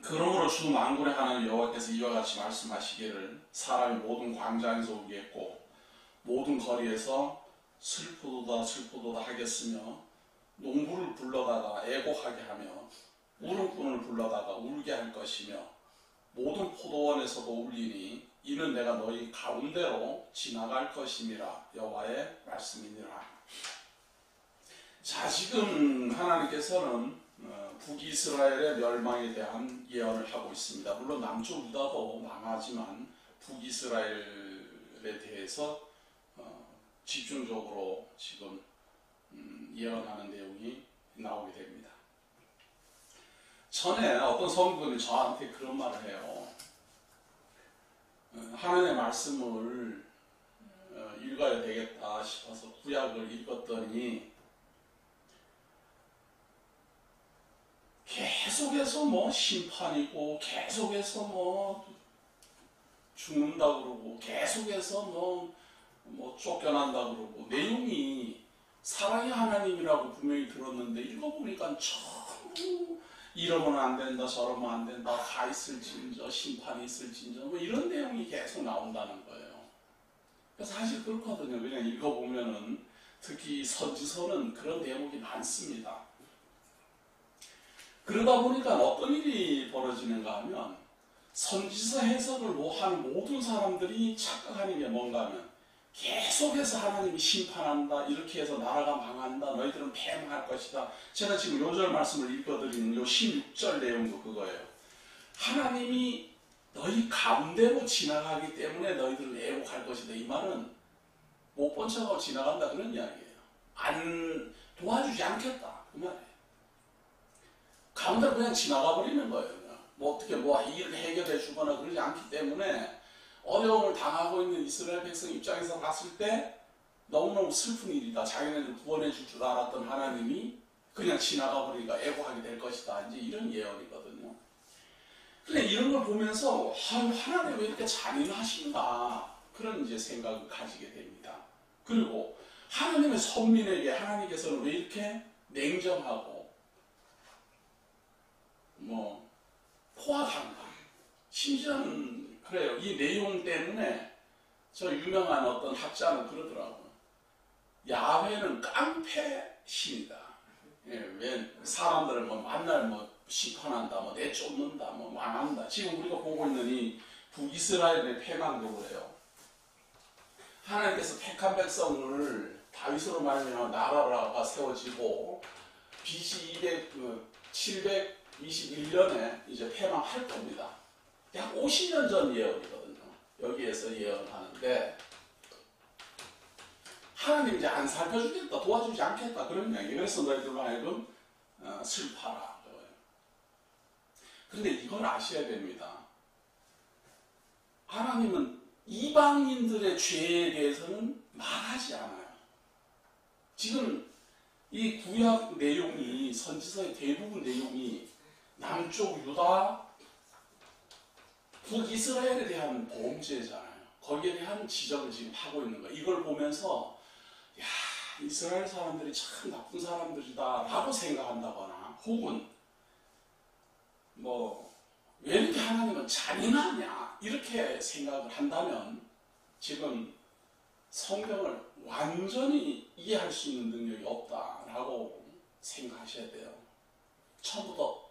그러므로 주 만군의 하나님 여호와께서 이와 같이 말씀하시기를 사람이 모든 광장에서 울겠고 모든 거리에서 슬프도다 슬프도다 하겠으며 농부를 불러다가 애곡하게 하며 우는 불러다가 울게 할 것이며 모든 포도원에서도 울리니 이는 내가 너희 가운데로 지나갈 것임이라 여호와의 말씀이니라. 자, 지금 하나님께서는 북이스라엘의 멸망에 대한 예언을 하고 있습니다. 물론 남쪽 유다도 망하지만 북이스라엘에 대해서 집중적으로 지금 예언하는 내용이 나오게 됩니다. 전에 어떤 성도들이 저한테 그런 말을 해요. 하나님의 말씀을 읽어야 되겠다 싶어서 구약을 읽었더니 계속해서 뭐 심판이고 계속해서 뭐 죽는다 그러고 계속해서 뭐 쫓겨난다 그러고 내용이 사랑의 하나님이라고 분명히 들었는데 읽어보니까 전부 이러면 안 된다 저러면 안 된다 다 있을진저 심판이 있을진저 뭐 이런 내용이 계속 나온다는 거예요. 그래서 사실 그렇거든요. 그냥 읽어보면은 특히 선지서는 그런 대목이 많습니다. 그러다 보니까 어떤 일이 벌어지는가 하면 선지서 해석을 하는 모든 사람들이 착각하는 게 뭔가 하면 계속해서 하나님이 심판한다 이렇게 해서 나라가 망한다 너희들은 패망할 것이다. 제가 지금 요절 말씀을 읽어드리는 요 16절 내용도 그거예요. 하나님이 너희 가운데로 지나가기 때문에 너희들은 애곡할 것이다. 이 말은 못 본 척하고 지나간다 그런 이야기예요. 안 도와주지 않겠다 그 말이에요. 가운데로 그냥 지나가 버리는 거예요. 뭐 어떻게 일을 해결해 주거나 그러지 않기 때문에 어려움을 당하고 있는 이스라엘 백성 입장에서 봤을 때 너무너무 슬픈 일이다. 자기네들 구원해 줄 줄 알았던 하나님이 그냥 지나가 버리니까 애고하게 될 것이다. 이제 이런 예언이거든요. 근데 이런 걸 보면서 하나님 왜 이렇게 잔인하신가 그런 이제 생각을 가지게 됩니다. 그리고 하나님의 선민에게 하나님께서는 왜 이렇게 냉정하고 포악한가? 심지어는 그래요. 이 내용 때문에 저 유명한 어떤 학자는 그러더라고요. 야훼는 깡패 신이다. 왜 사람들을 만날 심판한다, 내쫓는다, 망한다. 지금 우리가 보고 있는 이 북이스라엘의 패망도 그래요. 하나님께서 택한 백성을 다윗으로 말미암아 나라가 세워지고 BC 721년에 이제 패망할 겁니다. 약 50년 전 예언이거든요. 여기에서 예언하는데 하나님 이제 안 살펴주겠다, 도와주지 않겠다 그런 이야기. 그래서 너희들로 하여금 슬퍼라. 그런데 이걸 아셔야 됩니다. 하나님은 이방인들의 죄에 대해서는 말하지 않아요. 지금 이 구약 내용이 선지서의 대부분 내용이 남쪽 유다, 북이스라엘에 대한 범죄잖아요. 거기에 대한 지적을 지금 하고 있는 거예요. 이걸 보면서 야, 이스라엘 사람들이 참 나쁜 사람들이다 라고 생각한다거나 혹은 왜 이렇게 하나님은 잔인하냐 이렇게 생각을 한다면 지금 성경을 완전히 이해할 수 있는 능력이 없다라고 생각하셔야 돼요. 처음부터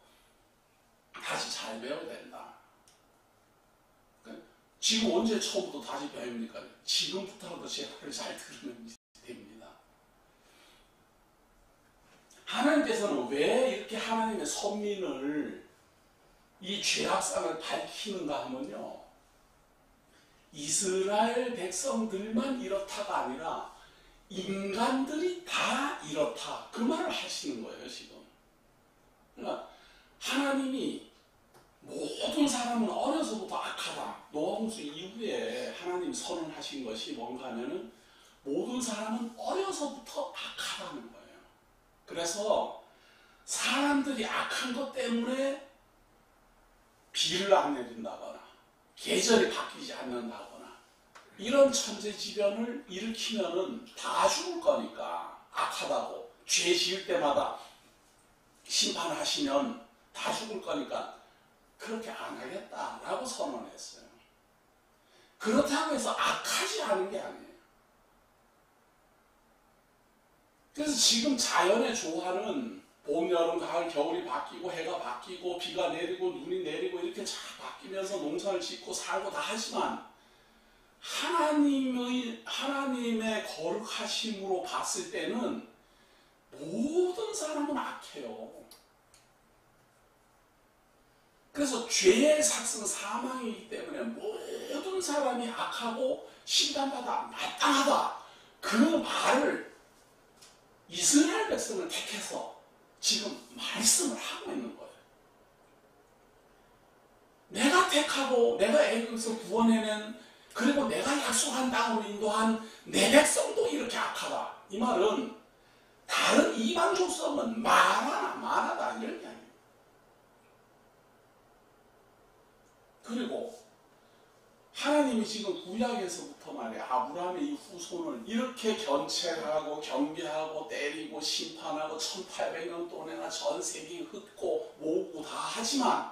다시 잘 배워야 된다. 지금 언제 처음부터 다시 배웁니까? 지금부터라도 제 말을 잘 들으면 됩니다. 하나님께서는 왜 이렇게 하나님의 선민을 이 죄악상을 밝히는가 하면요. 이스라엘 백성들만 이렇다가 아니라 인간들이 다 이렇다. 그 말을 하시는 거예요, 지금. 그러니까 하나님이 모든 사람은 어려서부터 악하다. 노아홍수 이후에 하나님 선언하신 것이 뭔가 하면은 모든 사람은 어려서부터 악하다는 거예요. 그래서 사람들이 악한 것 때문에 비를 안 내린다거나 계절이 바뀌지 않는다거나 이런 천재지변을 일으키면은 다 죽을 거니까 악하다고 죄 지을 때마다 심판하시면 다 죽을 거니까 그렇게 안 하겠다라고 선언했어요. 그렇다고 해서 악하지 않은 게 아니에요. 그래서 지금 자연의 조화는 봄, 여름, 가을, 겨울이 바뀌고 해가 바뀌고 비가 내리고 눈이 내리고 이렇게 잘 바뀌면서 농사를 짓고 살고 다 하지만 하나님의 거룩하심으로 봤을 때는 모든 사람은 악해요. 그래서 죄의 삭슨 사망이기 때문에 모든 사람이 악하고 심판받아 마땅하다. 그 말을 이스라엘 백성을 택해서 지금 말씀을 하고 있는 거예요. 내가 택하고 내가 애굽에서 구원해낸 그리고 내가 약속한 땅으로 인도한 내 백성도 이렇게 악하다. 이 말은 다른 이방 족속은 많아다 이런 게 아니에요. 그리고 하나님이 지금 구약에서부터 말이에요. 아브라함의 이 후손을 이렇게 견책하고 경계하고 때리고 심판하고 1800년 동안이나 전 세계에 흩고 모으고 다 하지만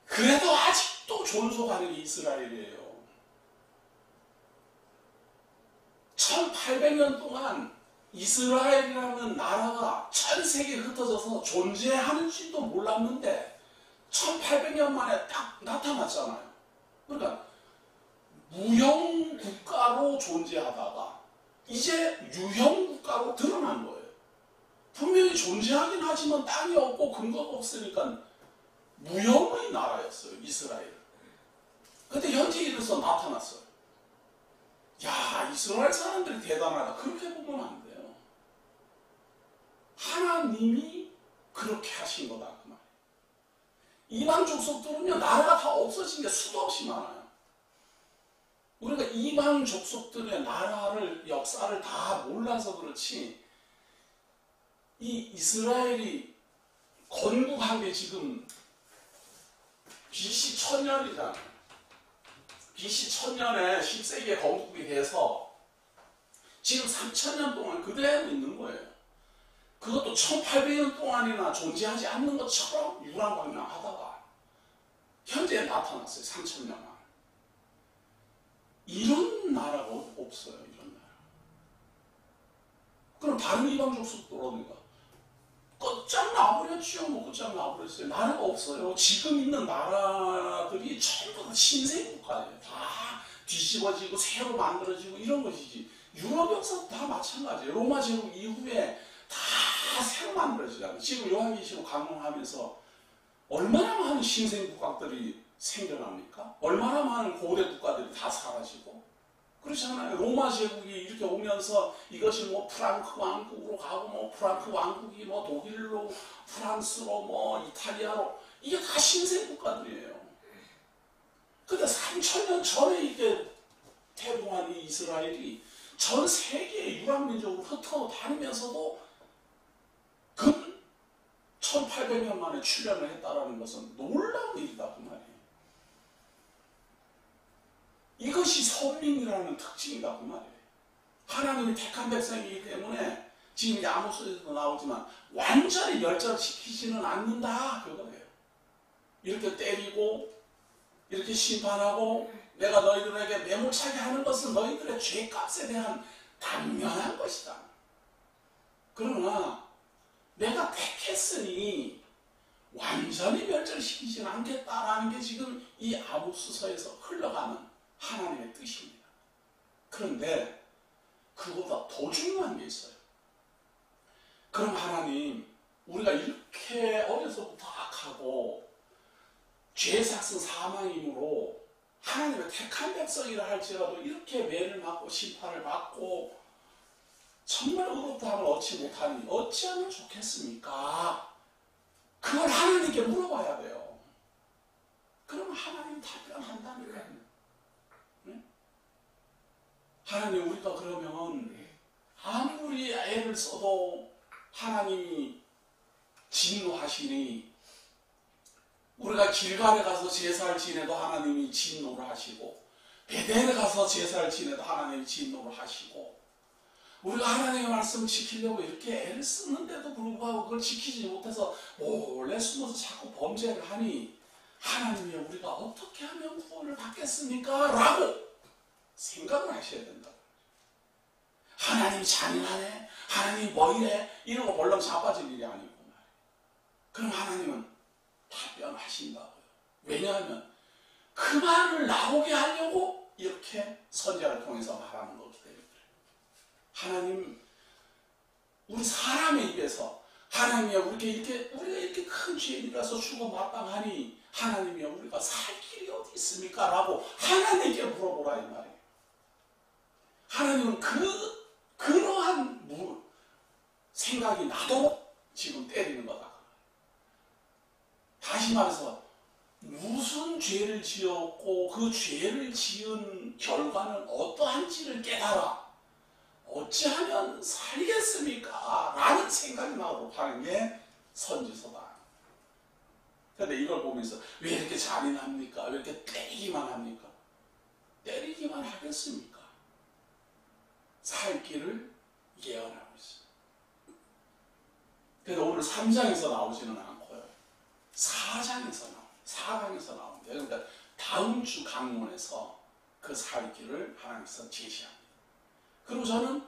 그래도 아직도 존속하는 게 이스라엘이에요. 1800년 동안 이스라엘이라는 나라가 전 세계에 흩어져서 존재하는지도 몰랐는데 1800년 만에 딱 나타났잖아요. 그러니까 무형 국가로 존재하다가 이제 유형 국가로 드러난 거예요. 분명히 존재하긴 하지만 땅이 없고 근거가 없으니까 무형의 나라였어요. 이스라엘. 근데 현재 이래서 나타났어요. 야, 이스라엘 사람들이 대단하다. 그렇게 보면 안 돼요. 하나님이 그렇게 하신 거다. 그 말이에요. 이방 족속들은요, 나라가 다 없어진 게 수도 없이 많아요. 우리가 이방 족속들의 나라를, 역사를 다 몰라서 그렇지, 이 이스라엘이 건국한 게 지금 BC 1000년이잖아요. BC 1000년에 10세기에 건국이 돼서 지금 3000년 동안 그대로 있는 거예요. 그것도 1800년 동안이나 존재하지 않는 것처럼 유랑광명하다가 현재에 나타났어요. 3000년 만에. 이런 나라가 없어요. 이런 나라. 그럼 다른 이방 족속도 어디가? 끝장 나버렸죠. 뭐 끝장 나버렸어요. 나라가 없어요. 지금 있는 나라들이 전부 다 신생 국가예요. 다 뒤집어지고 새로 만들어지고 이런 것이지. 유럽 역사도 다 마찬가지예요. 로마 제국 이후에 다 새로 만들어지잖아요. 지금 요한계시록 강론하면서 얼마나 많은 신생 국가들이 생겨납니까? 얼마나 많은 고대 국가들이 다 사라지고 그렇잖아요. 로마 제국이 이렇게 오면서 이것이 뭐 프랑크 왕국으로 가고 뭐 프랑크 왕국이 뭐 독일로 프랑스로 뭐 이탈리아로 이게 다 신생 국가들이에요. 근데 3000년 전에 이게 태동한 이 이스라엘이 전 세계의 유랑민족으로 흩어 다니면서도 근 1800년 만에 출현을 했다라는 것은 놀라운 일이다 그 말이에요. 이것이 선민이라는 특징이다 그 말이에요. 하나님이 택한 백성이기 때문에 지금 아모스에서도 나오지만 완전히 멸절시키지는 않는다 그거예요. 이렇게 때리고 이렇게 심판하고 내가 너희들에게 매몰차게 하는 것은 너희들의 죄값에 대한 당연한 것이다. 그러나 내가 택했으니 완전히 멸절시키지는 않겠다라는 게 지금 이 아모스서에서 흘러가는 하나님의 뜻입니다. 그런데 그보다 더 중요한 게 있어요. 그럼 하나님, 우리가 이렇게 어려서부터 악하고 죄삭슨 사망이므로 하나님의 택한 백성이라 할지라도 이렇게 매를 맞고 심판을 받고 정말 의롭다함을 얻지 못하니 어찌하면 좋겠습니까? 그걸 하나님께 물어봐야 돼요. 그러면 하나님이 답변한다니까요. 네? 하나님, 우리가 그러면 아무리 애를 써도 하나님이 진노하시니 우리가 길갈에 가서 제사를 지내도 하나님이 진노를 하시고 베델에 가서 제사를 지내도 하나님이 진노를 하시고 우리가 하나님의 말씀을 지키려고 이렇게 애를 쓰는데도 불구하고 그걸 지키지 못해서 몰래 숨어서 자꾸 범죄를 하니 하나님이 우리가 어떻게 하면 구원을 받겠습니까? 라고 생각을 하셔야 된다. 하나님이 잔인하네, 하나님이 뭐 이래, 이런 거 벌렁 자빠질 일이 아니고 말이에요. 그럼 하나님은 답변하신다고요. 왜냐하면 그 말을 나오게 하려고 이렇게 선지자를 통해서 말하는 거기 때문에. 하나님, 우리 사람의 입에서 하나님이여 우리가 이렇게 큰 죄인이라서 죽어 마땅하니 하나님이여 우리가 살 길이 어디 있습니까? 라고 하나님께 물어보라 이 말이에요. 하나님은 그러한 생각이 나도록 지금 때리는 거다. 다시 말해서 무슨 죄를 지었고 그 죄를 지은 결과는 어떠한지를 깨달아 어찌하면 살겠습니까? 라는 생각이 나도록 하는 게 선지서다. 그런데 이걸 보면서 왜 이렇게 잔인합니까? 왜 이렇게 때리기만 합니까? 때리기만 하겠습니까? 살 길을 예언하고 있습니다. 그래서 오늘 3장에서 나오지는 않고요. 4장에서 나옵니다. 그러니까 다음 주 강론에서 그 살 길을 하나님께서 제시합니다. 그리고 저는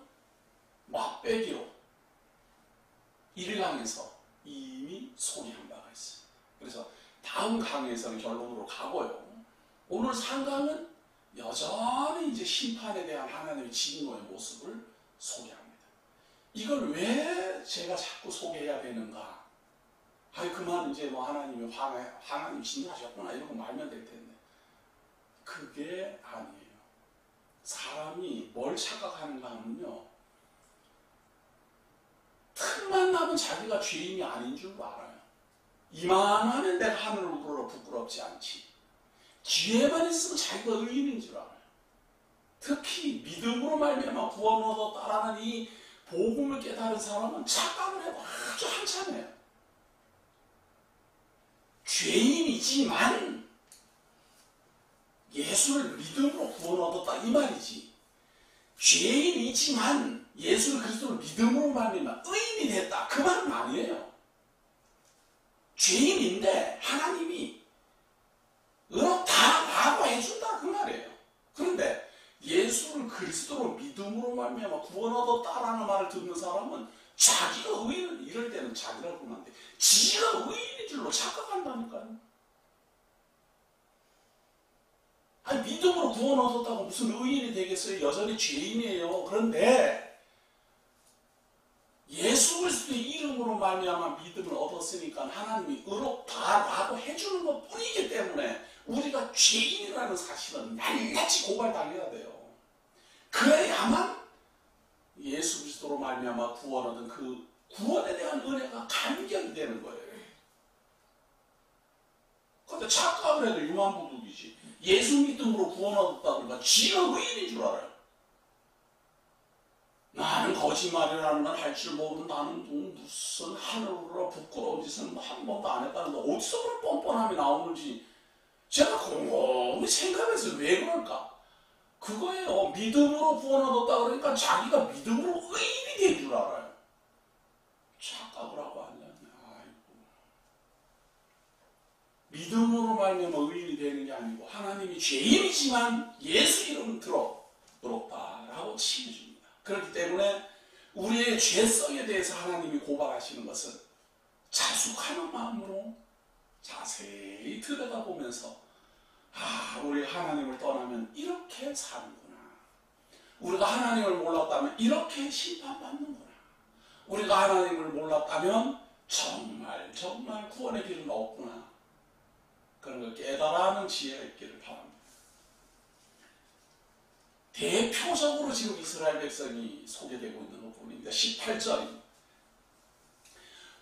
맛배기로 1강에서 이미 소개한 바가 있습니다. 그래서 다음 강의에서는 결론으로 가고요. 오늘 3강은 여전히 이제 심판에 대한 하나님의 진노의 모습을 소개합니다. 이걸 왜 제가 자꾸 소개해야 되는가? 그만 이제 뭐 하나님이 하나님 진노하셨구나 이러고 말면 될 텐데 그게 아니에요. 사람이 뭘 착각하는가 하면요, 틈만 나면 자기가 죄인이 아닌 줄 알아요. 이만하면 내가 하늘을 우러러 부끄럽지 않지. 기회만 있으면 자기가 의인인 줄 알아요. 특히 믿음으로 말미암아 구원을 얻었다라는 이 복음을 깨달은 사람은 착각을 해도 아주 한참해요. 죄인이지만 예수를 믿음으로 구원 얻었다 이 말이지. 죄인이지만 예수 그리스도를 믿음으로 말미암아 의인이 됐다 그 말은 아니에요. 죄인인데 하나님이 의롭다라고 해준다 그 말이에요. 그런데 예수를 그리스도로 믿음으로 말미암아 구원 얻었다라는 말을 듣는 사람은 자기가 의인을 이럴 때는 자기라고 그러는데 지가 의인인 줄로 착각한다니까요. 믿음으로 구원 얻었다고 무슨 의인이 되겠어요? 여전히 죄인이에요. 그런데 예수 그리스도의 이름으로 말미암아 믿음을 얻었으니까 하나님이 의롭다라고 해주는 것 뿐이기 때문에 우리가 죄인이라는 사실은 낱낱이 고발당해야 돼요. 그래야만 예수 그리스도로 말미암아 구원 얻은 그 구원에 대한 은혜가 감격이 되는 거예요. 그런데 착각을 해도 유만부득이지. 예수 믿음으로 구원 얻었다 그러니까 지가 의인인 줄 알아요. 나는 거짓말이라는 건 할 줄 모르는 나는 무슨 하늘으로 부끄러운 짓은 한 번도 안 했다는데 어디서 그런 뻔뻔함이 나오는지 제가 곰곰이 생각해서 왜 그럴까? 그거예요. 믿음으로 구원 얻었다 그러니까 자기가 믿음으로 의인이 된 줄 알아요. 착각을 하고 앉았네. 믿음으로 말미암아 의인이 되는 게 아니고 하나님이 죄인이지만 예수 이름 들어 의롭다라고 칭해줍니다. 그렇기 때문에 우리의 죄성에 대해서 하나님이 고발하시는 것은 자숙하는 마음으로 자세히 들여다보면서 우리 하나님을 떠나면 이렇게 사는구나. 우리가 하나님을 몰랐다면 이렇게 심판받는구나. 우리가 하나님을 몰랐다면 정말 구원의 길은 없구나. 그런 걸 깨달아하는 지혜가 있기를 바랍니다. 대표적으로 지금 이스라엘 백성이 소개되고 있는 부분입니다. 18절입니다.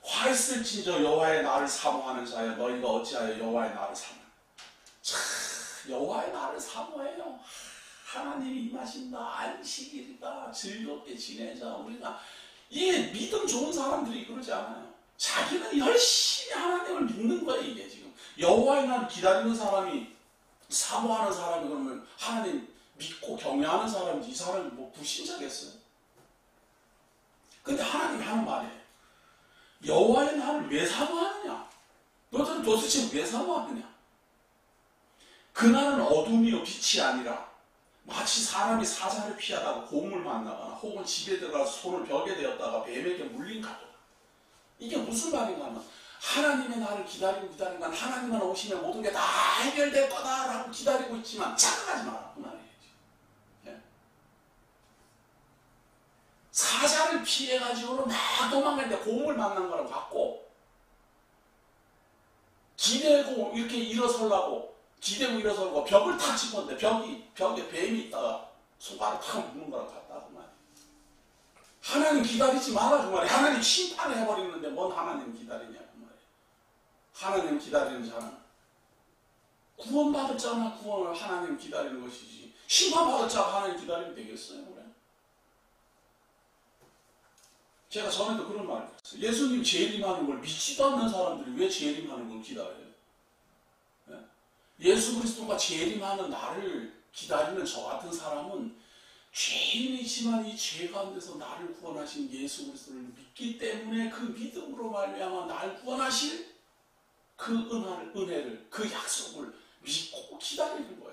화 있을진저 여호와의 날을 사모하는 자여 너희가 어찌하여 여호와의 날을 사모하냐. 여호와의 날을 사모해요. 하나님이 임하신다. 안식일이다. 즐겁게 지내자. 우리가 이게 믿음 좋은 사람들이 그러지 않아요. 자기는 열심히 하나님을 믿는 거예요. 이게 지금 여호와의 날을 기다리는 사람이 사모하는 사람이 그러면 하나님 믿고 경외하는 사람이 이 사람이 뭐 불신자겠어요? 근데 하나님이 하는 말이에요. 여호와의 날을 왜 사모하느냐? 너희들은 도대체 왜 사모하느냐? 그날은 어둠이요 빛이 아니라 마치 사람이 사자를 피하다가 곰을 만나거나 혹은 집에 들어가서 손을 벽에 대었다가 뱀에게 물린 같도다. 이게 무슨 말인가 하면 하나님의 나를 기다리고 하나님만 오시면 모든 게 다 해결될 거다라고 기다리고 있지만 착각하지 마라 그 말이에요. 예? 사자를 피해가지고는 막 도망가는데 곰을 만난 거랑 같고 기대고 이렇게 일어서려고 기대고 일어서고 벽을 탁 짚었는데 벽에 뱀이 있다가 손가락 탁 묶는 거랑 같다 그 말이에요. 하나님 기다리지 마라 그 말이에요. 하나님 심판을 해버리는데 뭔 하나님 기다리냐 그 말이에요. 하나님 기다리는 자는 구원받을 자나 구원을 하나님 기다리는 것이지 심판받을 자가 하나님 기다리면 되겠어요? 그래? 제가 전에도 그런 말을 했어요. 예수님 재림하는 걸 믿지도 않는 사람들이 왜 재림하는 걸 기다려요? 네? 예수 그리스도가 재림하는 날을 기다리는 저 같은 사람은 죄인이지만 이 죄 가운데서 나를 구원하신 예수 그리스도를 믿기 때문에 그 믿음으로 말미암아 나를 구원하실 그 은혜를 그 약속을 믿고 기다리는 거예요.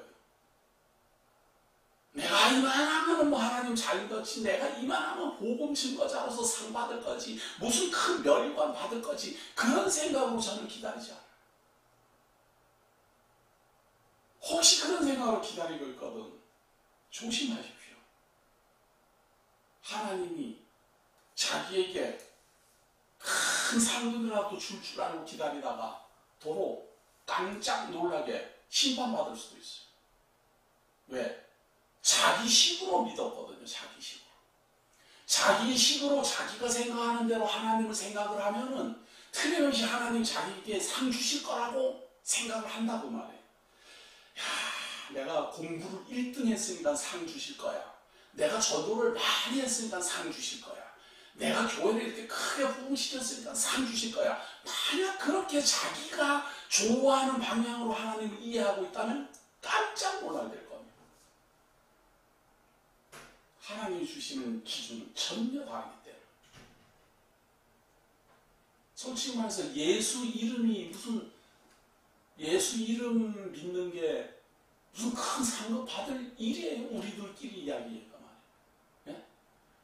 내가 이만하면 뭐 하나님 잘 믿었지, 내가 이만하면 복음 증거자로서 상 받을 거지, 무슨 큰 멸관 받을 거지, 그런 생각으로 저는 기다리지 않아요. 혹시 그런 생각으로 기다리고 있거든 조심하십시오. 하나님이 자기에게 큰 상금이라도 줄 줄 알고 기다리다가 도로 깜짝 놀라게 심판받을 수도 있어요. 왜? 자기 식으로 믿었거든요. 자기 식으로. 자기 식으로 자기가 생각하는 대로 하나님을 생각을 하면은 틀림없이 하나님 자기에게 상 주실 거라고 생각을 한다고 말해요. 야, 내가 공부를 1등 했으니까 상 주실 거야. 내가 전도를 많이 했으니까 상 주실 거야. 내가 교회를 이렇게 크게 부흥시켰으니까 상 주실 거야. 만약 그렇게 자기가 좋아하는 방향으로 하나님을 이해하고 있다면 깜짝 놀라게 될 겁니다. 하나님이 주시는 기준은 전혀 다르기 때문에. 솔직히 말해서 예수 이름이 예수 이름 믿는 게 무슨 큰 상급 받을 일이에요. 우리들끼리 이야기니까 말이에요. 예?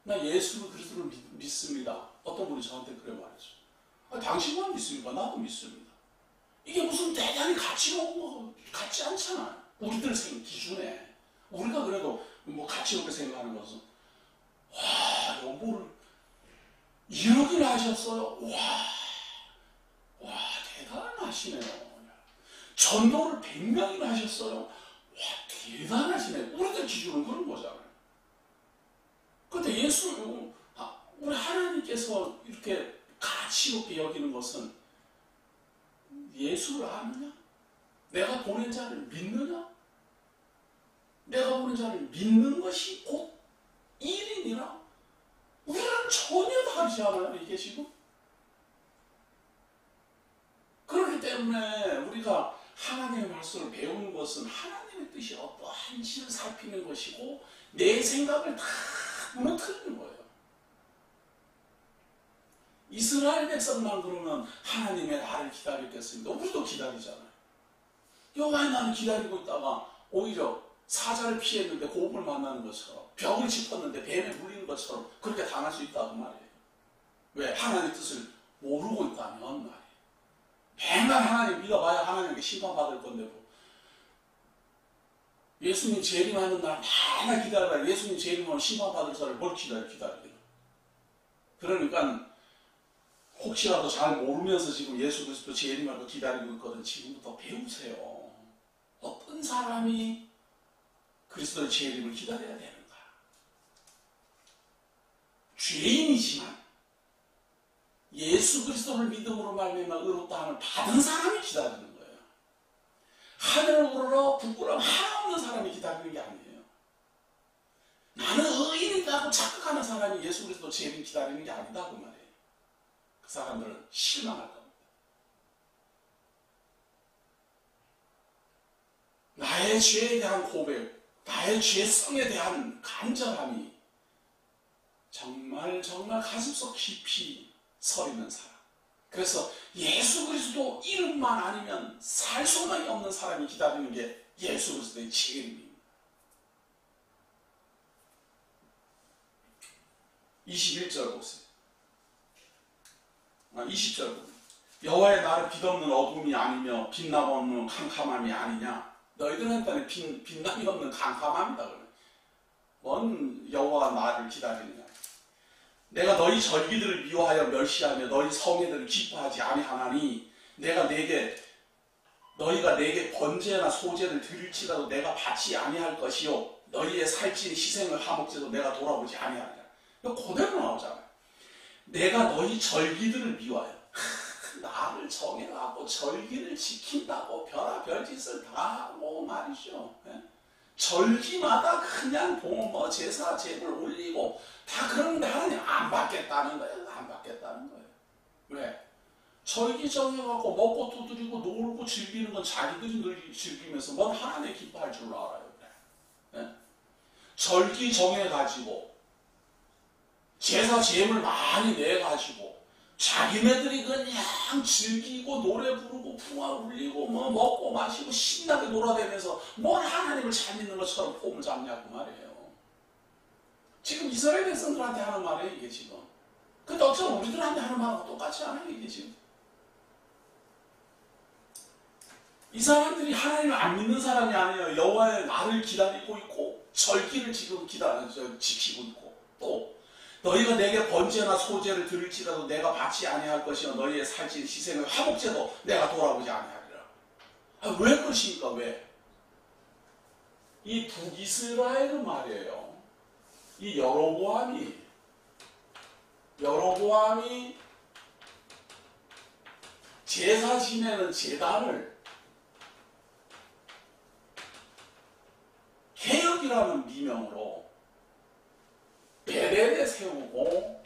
나 예수 그리스도를 믿습니다. 어떤 분이 저한테 그래 말했죠. 당신만 믿습니까? 나도 믿습니다. 이게 무슨 대단히 가치로운 거 같지 않잖아요. 우리들 기준에. 우리가 그래도 뭐 가치롭게 생각하는 것은 와, 요거를 1억이나 하셨어요? 와, 대단하시네요. 전도를 100명이나 하셨어요? 와, 대단하시네. 우리들 기준은 그런 거잖아요. 근데 우리 하나님께서 이렇게 가치롭게 여기는 것은 예수를 아느냐? 내가 보낸 자를 믿느냐? 내가 보낸 자를 믿는 것이 곧 일이니라? 우리랑 전혀 다르지 않아요, 이게 지금? 그렇기 때문에 우리가 하나님의 말씀을 배우는 것은 하나님의 뜻이 어떠한지를 살피는 것이고 내 생각을 다 무너뜨리는 거예요. 이스라엘 백성만 그러면 하나님의 나를 기다리겠습니다. 우리도 기다리잖아요. 여호와의 나를 기다리고 있다가 오히려 사자를 피했는데 곰을 만나는 것처럼 벽을 짚었는데 뱀에 물리는 것처럼 그렇게 당할 수 있다고 말이에요. 왜? 하나님의 뜻을 모르고 있다면 말이에요. 맨날 하나님 믿어봐야 하나님께 심판받을 건데 뭐. 예수님 재림하는 날 맨날 기다려봐야 예수님 재림하면 심판받을 자를 뭘 기다리기는. 그러니까 혹시라도 잘 모르면서 지금 예수 그리스도 재림할 거 기다리고 있거든. 지금부터 배우세요. 어떤 사람이 그리스도의 재림을 기다려야 되는가. 죄인이지만 예수 그리스도를 믿음으로 말미암아 의롭다 함을 받은 사람이 기다리는 거예요. 하늘을 우러러 부끄러움 하나 없는 사람이 기다리는 게 아니에요. 나는 의인이라고 착각하는 사람이 예수 그리스도 재림 기다리는 게 아니다고 말이에요. 그 사람들은 실망할 겁니다. 나의 죄에 대한 고백, 나의 죄성에 대한 간절함이 정말 가슴속 깊이 서있는 사람, 그래서 예수 그리스도 이름만 아니면 살 소망이 없는 사람이 기다리는 게 예수 그리스도의 재림입니다. 21절 보세요. 20절 보세요. 여호와의 날은 빛없는 어둠이 아니며 빛남 없는 캄캄함이 아니냐. 너희들한테는 빛남이 없는 캄캄함이다. 그러면 뭔 여호와 나를 기다리느냐. 내가 너희 절기들을 미워하여 멸시하며 너희 성회들을 기뻐하지 아니하나니 너희가 내게 번제나 소제를 드릴지라도 내가 받지 아니할 것이요 너희의 살찐 희생을 화목제도 내가 돌아보지 아니하리라. 이거 그대로 나오잖아요. 내가 너희 절기들을 미워하여 나를 정해가고 절기를 지킨다고 별짓을 다 하고 말이죠. 절기마다 그냥 제사 제물 올리고 다 그러는데 하나님 안 받겠다는 거예요. 안 받겠다는 거예요. 왜? 절기 정해갖고 먹고 두드리고 놀고 즐기는 건 자기들이 늘 즐기면서 뭔 하나님 기뻐할 줄 알아요. 네? 절기 정해가지고 제사 제물 많이 내가지고 자기네들이 그냥 즐기고 노래 부르고 풍화 울리고 뭐 먹고 마시고 신나게 놀아대면서 뭘 하나님을 잘 믿는 것처럼 폼을 잡냐고 말이에요. 지금 이스라엘 백성들한테 하는 말이에요, 이게 지금. 근데 어쩌면 우리들한테 하는 말하고 똑같지 않아요, 이게 지금. 이 사람들이 하나님을 안 믿는 사람이 아니에요. 여호와의 날을 기다리고 있고 절기를 지금 지키고 있고 또 너희가 내게 번제나 소제를 드릴지라도 내가 받지 아니할 것이요 너희의 살찐 희생을 화목제도 내가 돌아보지 아니하리라. 왜 그러십니까? 왜? 이 북이스라엘은 말이에요. 이 여로보암이 제사 지내는 제단을 개혁이라는 미명으로 베델에 세우고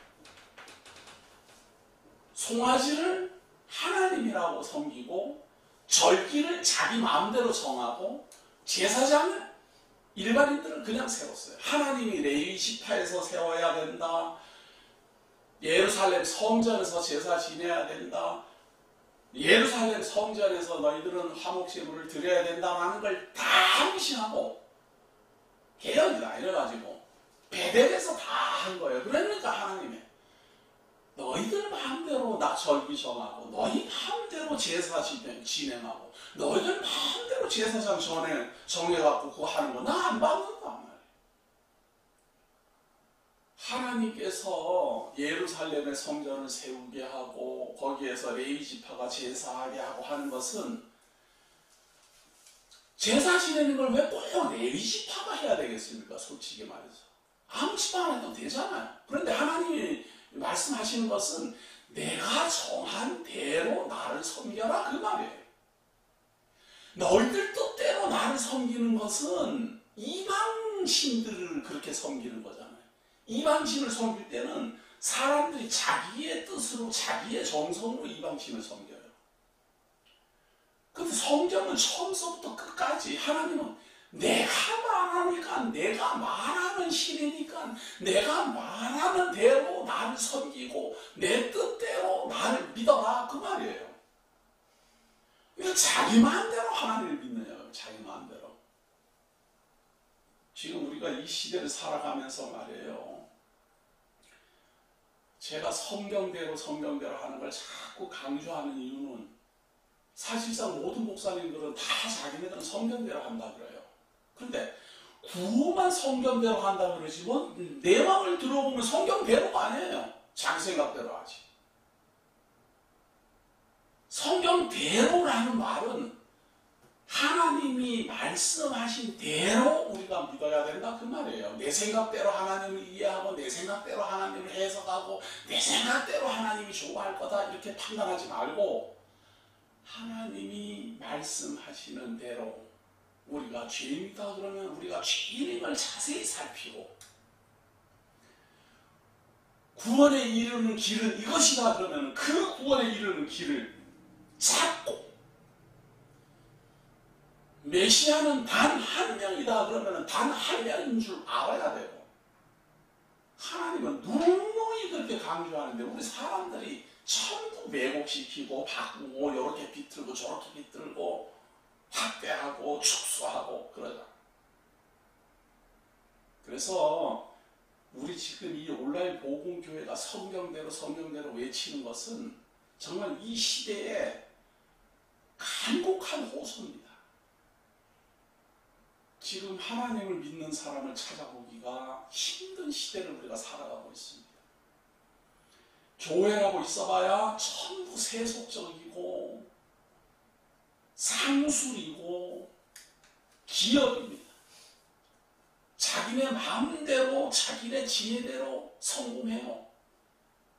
송아지를 하나님이라고 섬기고 절기를 자기 마음대로 정하고 제사장을 일반인들은 그냥 세웠어요. 하나님이 레위 지파에서 세워야 된다. 예루살렘 성전에서 제사 지내야 된다. 예루살렘 성전에서 너희들은 화목제물을 드려야 된다는 걸 다 무시하고 개혁이다 이래가지고 베델에서 다 한 거예요. 그러니까 하나님이 너희들 마음대로 나 절기 정하고 너희 마음대로 제사 진행하고 너희들 마음대로 제사장 정해갖고 그거 하는 거 나 안 받는단 말이에요. 하나님께서 예루살렘의 성전을 세우게 하고 거기에서 레위 지파가 제사하게 하고 하는 것은 제사 지내는 걸 왜 꼭 레위 지파가 해야 되겠습니까? 솔직히 말해서. 아무 지파 안 해도 되잖아요. 그런데 하나님이 말씀하시는 것은 내가 정한 대로 나를 섬겨라 그 말이에요. 너희들 뜻대로 나를 섬기는 것은 이방신들을 그렇게 섬기는 거잖아요. 이방신을 섬길 때는 사람들이 자기의 뜻으로 자기의 정성으로 이방신을 섬겨요. 근데 성경은 처음서부터 끝까지 하나님은 내가 말하니까 내가 말하는 신이니까 내가 말하는 대로 나를 섬기고 내 뜻대로 나를 믿어라 그 말이에요. 그러니까 자기 마음대로 하나님을 믿느냐고요. 자기 마음대로. 지금 우리가 이 시대를 살아가면서 말이에요. 제가 성경대로 하는 걸 자꾸 강조하는 이유는 사실상 모든 목사님들은 다 자기네들은 성경대로 한다 그래요. 그런데 구호만 성경대로 한다 그러지 뭐 내막을 들어보면 성경대로가 아니에요. 자기 생각대로 하지. 성경대로라는 말은 하나님이 말씀하신 대로 우리가 믿어야 된다 그 말이에요. 내 생각대로 하나님을 이해하고 내 생각대로 하나님을 해석하고 내 생각대로 하나님이 좋아할 거다 이렇게 판단하지 말고 하나님이 말씀하시는 대로 우리가 죄인이다 그러면 우리가 죄인임을 자세히 살피고 구원에 이르는 길은 이것이다 그러면 그 구원에 이르는 길을 찾고 메시아는 단 한 명이다 그러면 단 한 명인 줄 알아야 되고 하나님은 누누이 그렇게 강조하는데 우리 사람들이 전부 왜곡시키고 바꾸고 이렇게 비틀고 저렇게 비틀고 확대하고 축소하고 그러죠. 그래서 우리 지금 이 온라인 복음교회가 성경대로 외치는 것은 정말 이 시대에 간곡한 호소입니다. 지금 하나님을 믿는 사람을 찾아보기가 힘든 시대를 우리가 살아가고 있습니다. 교회라고 있어봐야 전부 세속적이고 상술이고 기업입니다. 자기네 마음대로 자기네 지혜대로 성공해요.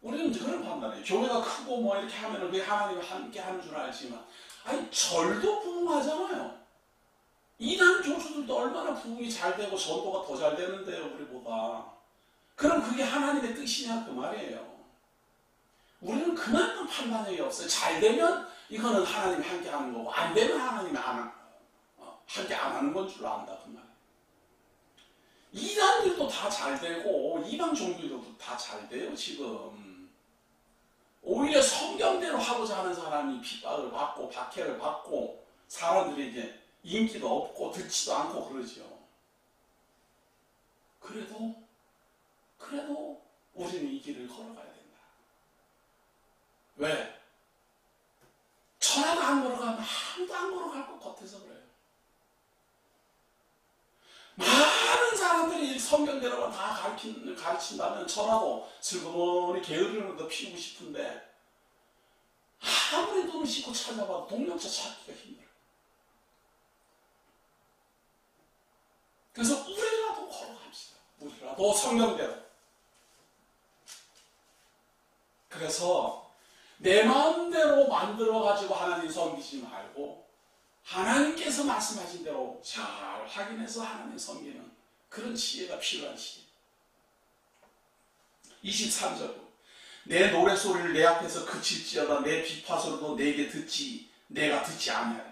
우리는 그런 판단해요. 교회가 크고 뭐 이렇게 하면 그게 하나님과 함께 하는 줄 알지만 아니 절도 부흥하잖아요. 이단 교주들도 얼마나 부흥이 잘 되고 전도가 더 잘 되는데요, 우리보다. 그럼 그게 하나님의 뜻이냐 그 말이에요. 우리는 그만큼 판단력이 없어요. 잘 되면 이거는 하나님이 함께 하는 거고 안 되면 하나님이 함께 안 하는 건 줄 안다 그 말. 이단들도 다 잘 되고 이방 종교들도 다 잘 돼요 지금. 오히려 성경대로 하고자 하는 사람이 핍박을 받고 박해를 받고 사람들에게 인기도 없고 듣지도 않고 그러죠. 그래도 우리는 이 길을 걸어가야 된다. 왜? 천하가 안 걸어가면 아무도 안 걸어갈 것 같아서 그래요. 많은 사람들이 성경대로만 다 가르친다면 천하도 슬그머니 게으르는 거 피우고 싶은데 아무리 눈을 씻고 찾아봐도 동력자 찾기가 힘들어요. 그래서 우리라도 걸어갑시다. 우리라도 성경대로. 그래서 내 마음대로 만들어가지고 하나님 섬기지 말고 하나님께서 말씀하신 대로 잘 확인해서 하나님 섬기는 그런 지혜가 필요한 시대. 23절 내 노래소리를 내 앞에서 그칠지어다 내 비파소리도 내가 듣지 아니하리라.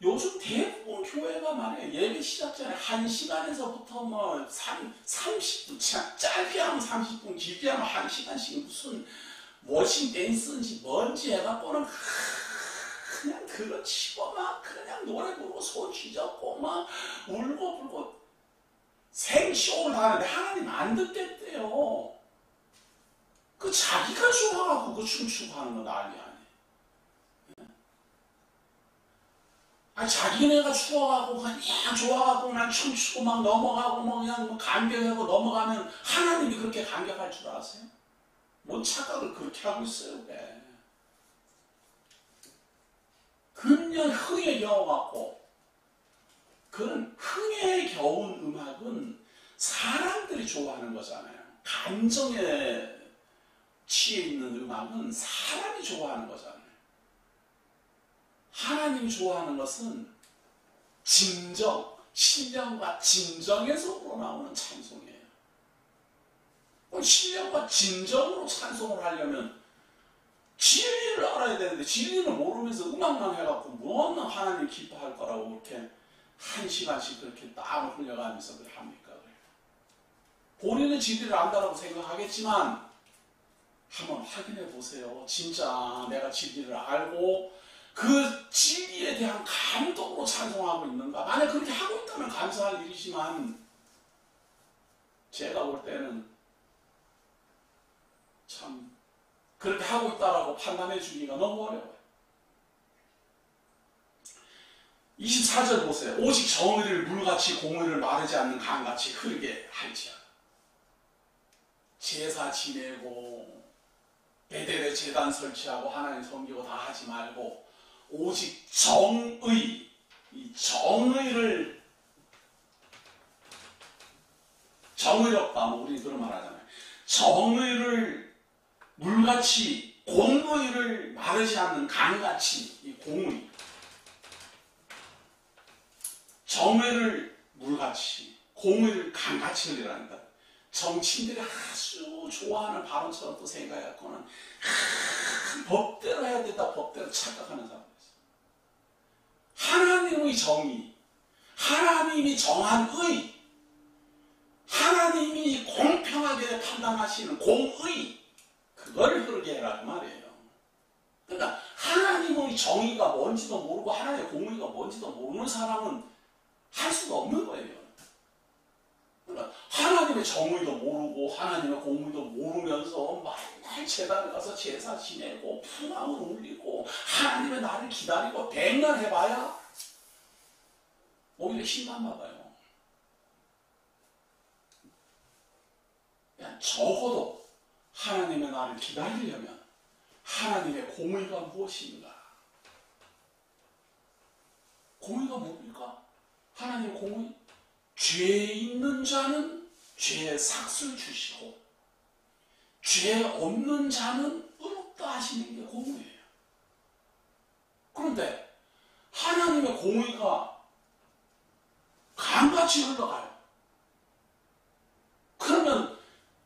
요즘 대부분 교회가 말이에요. 예배 시작 전에 1시간에서부터 뭐 30분, 짧게 하면 30분, 길게 하면 1시간씩 무슨 워싱 댄스인지 뭔지 해갖고는 그냥 들어치고 막 그냥 노래 부르고 손 쥐잡고 막 울고 불고 생쇼를 하는데 하나님 안 듣겠대요. 그 자기가 좋아하고 그 춤추고 하는 거 난리 아니에요. 자기네가 추워가고 그냥 좋아하고 그냥 춤추고 막 넘어가고 뭐 그냥 뭐 감격하고 넘어가면 하나님이 그렇게 감격할 줄 아세요? 뭔 착각을 그렇게 하고 있어요 왜? 그냥 흥에 겨워갖고 그런 흥에 겨운 음악은 사람들이 좋아하는 거잖아요. 감정에 취해 있는 음악은 사람이 좋아하는 거잖아요. 하나님이 좋아하는 것은 진정, 신령과 진정에서 우러나오는 찬송이에요. 신령과 진정으로 찬송을 하려면 진리를 알아야 되는데 진리를 모르면서 음악만 해갖고 뭐는 하나님 기뻐할 거라고 그렇게 1시간씩 그렇게 땀을 흘려가면서 그걸 합니까? 본인은 진리를 안다라고 생각하겠지만 한번 확인해 보세요. 진짜 내가 진리를 알고 그 진리에 대한 감동으로 찬송하고 있는가? 만약 그렇게 하고 있다면 감사할 일이지만 제가 볼 때는 참 그렇게 하고 있다라고 판단해 주기가 너무 어려워요. 24절 보세요. 오직 정의를 물같이 공의를 마르지 않는 강같이 흐르게 할지어다. 제사 지내고 베델에 제단 설치하고 하나님 섬기고 다 하지 말고 오직 정의, 이 정의롭다. 우리 그런 말 하잖아요. 정의를 물같이 공의를 마르지 않는 강같이 이 공의. 정의를 물같이 공의를 강같이 흘리라는다. 정치인들이 아주 좋아하는 발언처럼 또 생각해갖고는 법대로 해야 된다. 법대로 착각하는 사람들 있어요. 하나님의 정의, 하나님이 정한 의, 하나님이 공평하게 판단하시는 공의, 그걸 흐르게 해라 그 말이에요. 그러니까 하나님의 정의가 뭔지도 모르고 하나님의 공의가 뭔지도 모르는 사람은 할 수가 없는 거예요. 그러니까 하나님의 정의도 모르고 하나님의 공의도 모르면서 맨날 제단에 가서 제사 지내고 풍악을 울리고 하나님의 나를 기다리고 백날 해봐야 오히려 힘만 받아요. 그냥 적어도 하나님의 나를 기다리려면 하나님의 공의가 무엇인가? 공의가 뭡니까? 하나님의 공의? 죄 있는 자는 죄의 삭을 주시고 죄 없는 자는 의롭다 하시는 게 공의예요. 그런데 하나님의 공의가 강같이 흘러가요. 그러면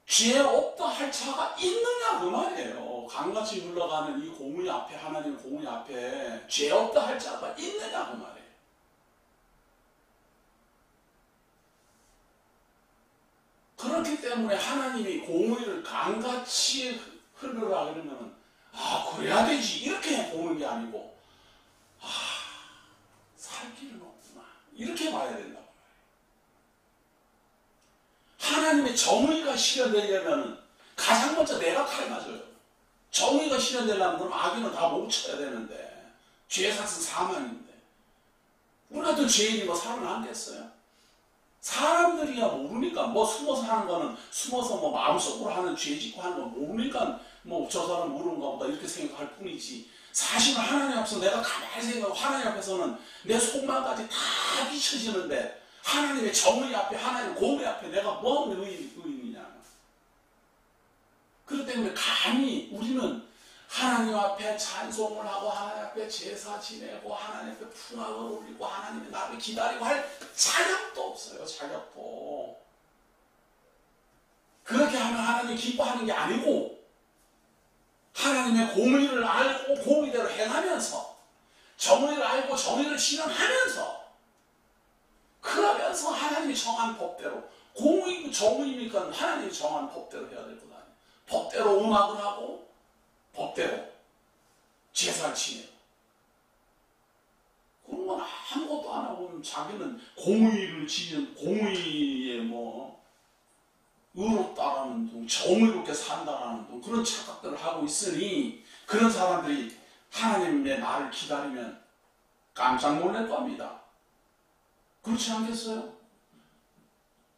죄 없다 할 자가 있느냐 그 말이에요. 강같이 흘러가는 이 공의 앞에, 하나님의 공의 앞에 죄 없다 할 자가 있느냐 그 말이에요. 그렇기 때문에 하나님이 공의를 강같이 흘러라 그러면 그래야 되지 이렇게 보는 게 아니고 살 길은 없구나 이렇게 봐야 된다고 말이에요. 하나님의 정의가 실현되려면 가장 먼저 내가 칼 맞아요. 정의가 실현되려면 그럼 악인은 다 뭉쳐야 되는데 죄삭은 사망인데 우리 같은 죄인이 뭐 살아남겠어요? 사람들이야 모르니까 뭐 숨어서 하는 거는 숨어서 뭐 마음속으로 하는 죄 짓고 하는 거 모르니까 뭐 저 사람 모르는가 보다 이렇게 생각할 뿐이지 사실은 하나님 앞에서 내가 가만히 생각하고 하나님 앞에서는 내 속마음까지 다 비춰지는데 하나님의 정의 앞에 하나님의 공의 앞에 내가 뭔 의인이냐. 그렇기 때문에 감히 우리는 하나님 앞에 찬송을 하고 하나님 앞에 제사 지내고 하나님 앞에 풍악을 올리고 하나님의 나를 기다리고 할 자격도 없어요. 자격도. 그렇게 하면 하나님 기뻐하는 게 아니고 하나님의 공의를 알고 공의대로 행하면서 정의를 알고 정의를 실현하면서 그러면서 하나님이 정한 법대로 공의고 정의니까 하나님이 정한 법대로 해야 될 것 아니에요. 법대로 음악을 하고 법대로 제사를 지내고 그런 건 아무것도 안 하고 자기는 공의를 지은 공의에 뭐 의롭다라는 둥 정의롭게 산다라는 둥 그런 착각들을 하고 있으니 그런 사람들이 하나님의 나를 기다리면 깜짝 놀랄 겁니다. 그렇지 않겠어요?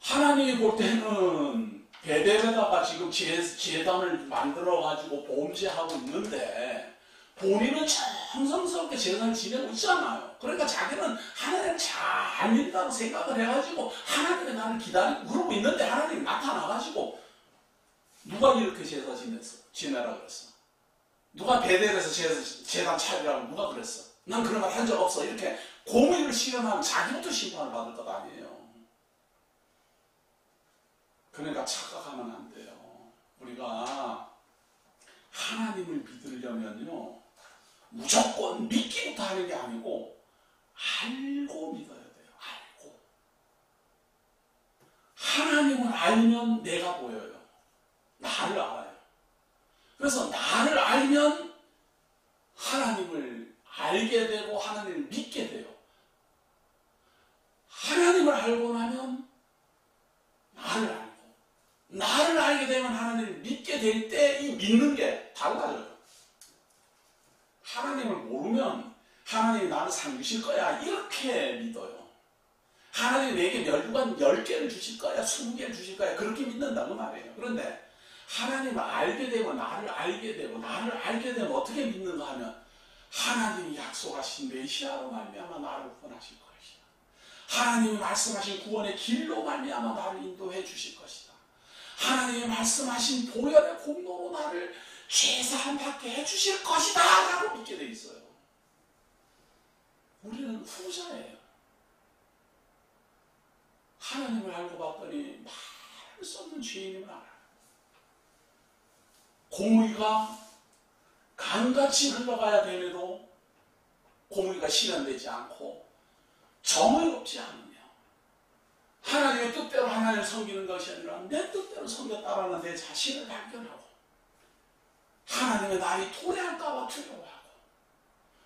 하나님이 볼 때는 베델에다가 지금 제단을 만들어가지고 범죄하고 있는데 본인은 정성스럽게 제단을 지내고 있잖아요. 그러니까 자기는 하나님을 잘 믿는다고 생각을 해가지고 하나님의 나를 기다리고 그러고 있는데 하나님이 나타나가지고 누가 이렇게 제사 지내라 그랬어? 누가 베델에서 제단 차리라고 누가 그랬어? 난 그런 말 한 적 없어. 이렇게 공의를 실현하면 자기부터 심판을 받을 것 아니에요. 그러니까 착각하면 안 돼요. 우리가 하나님을 믿으려면요 무조건 믿기부터 하는 게 아니고 알고 믿어야 돼요. 알고. 하나님을 알면 내가 보여요. 나를 알아요. 그래서 나를 알면 하나님을 알게 되고 하나님을 믿게 돼요. 하나님을 알고 나면 나를 알고 나를 알게 되면 하나님을 믿게 될 때 이 믿는 게 달라져요. 하나님을 모르면 하나님이 나를 상 주실 거야 이렇게 믿어요. 하나님이 내게 멸류관 10개를 주실 거야 20개를 주실 거야 그렇게 믿는다고 말이에요. 그런데 하나님을 알게 되면 나를 알게 되고 나를 알게 되면 어떻게 믿는가 하면 하나님이 약속하신 메시아로 말미암아 나를 구원하실 것이다. 하나님이 말씀하신 구원의 길로 말미암아 나를 인도해 주실 것이다. 하나님이 말씀하신 보혈의 공로로 나를 죄사함 받게 해주실 것이다 라고 믿게 돼 있어요. 우리는 후자예요. 하나님을 알고 봤더니 말할 수 없는 죄인임을 알아요. 공의가 강같이 흘러가야 됨에도 공의가 실현되지 않고 정의롭지 않으며 하나님의 뜻대로 하나님을 섬기는 것이 아니라 내 뜻대로 섬겼다라는 내 자신을 발견하고 하나님의 날이 도래할까봐 두려워하고,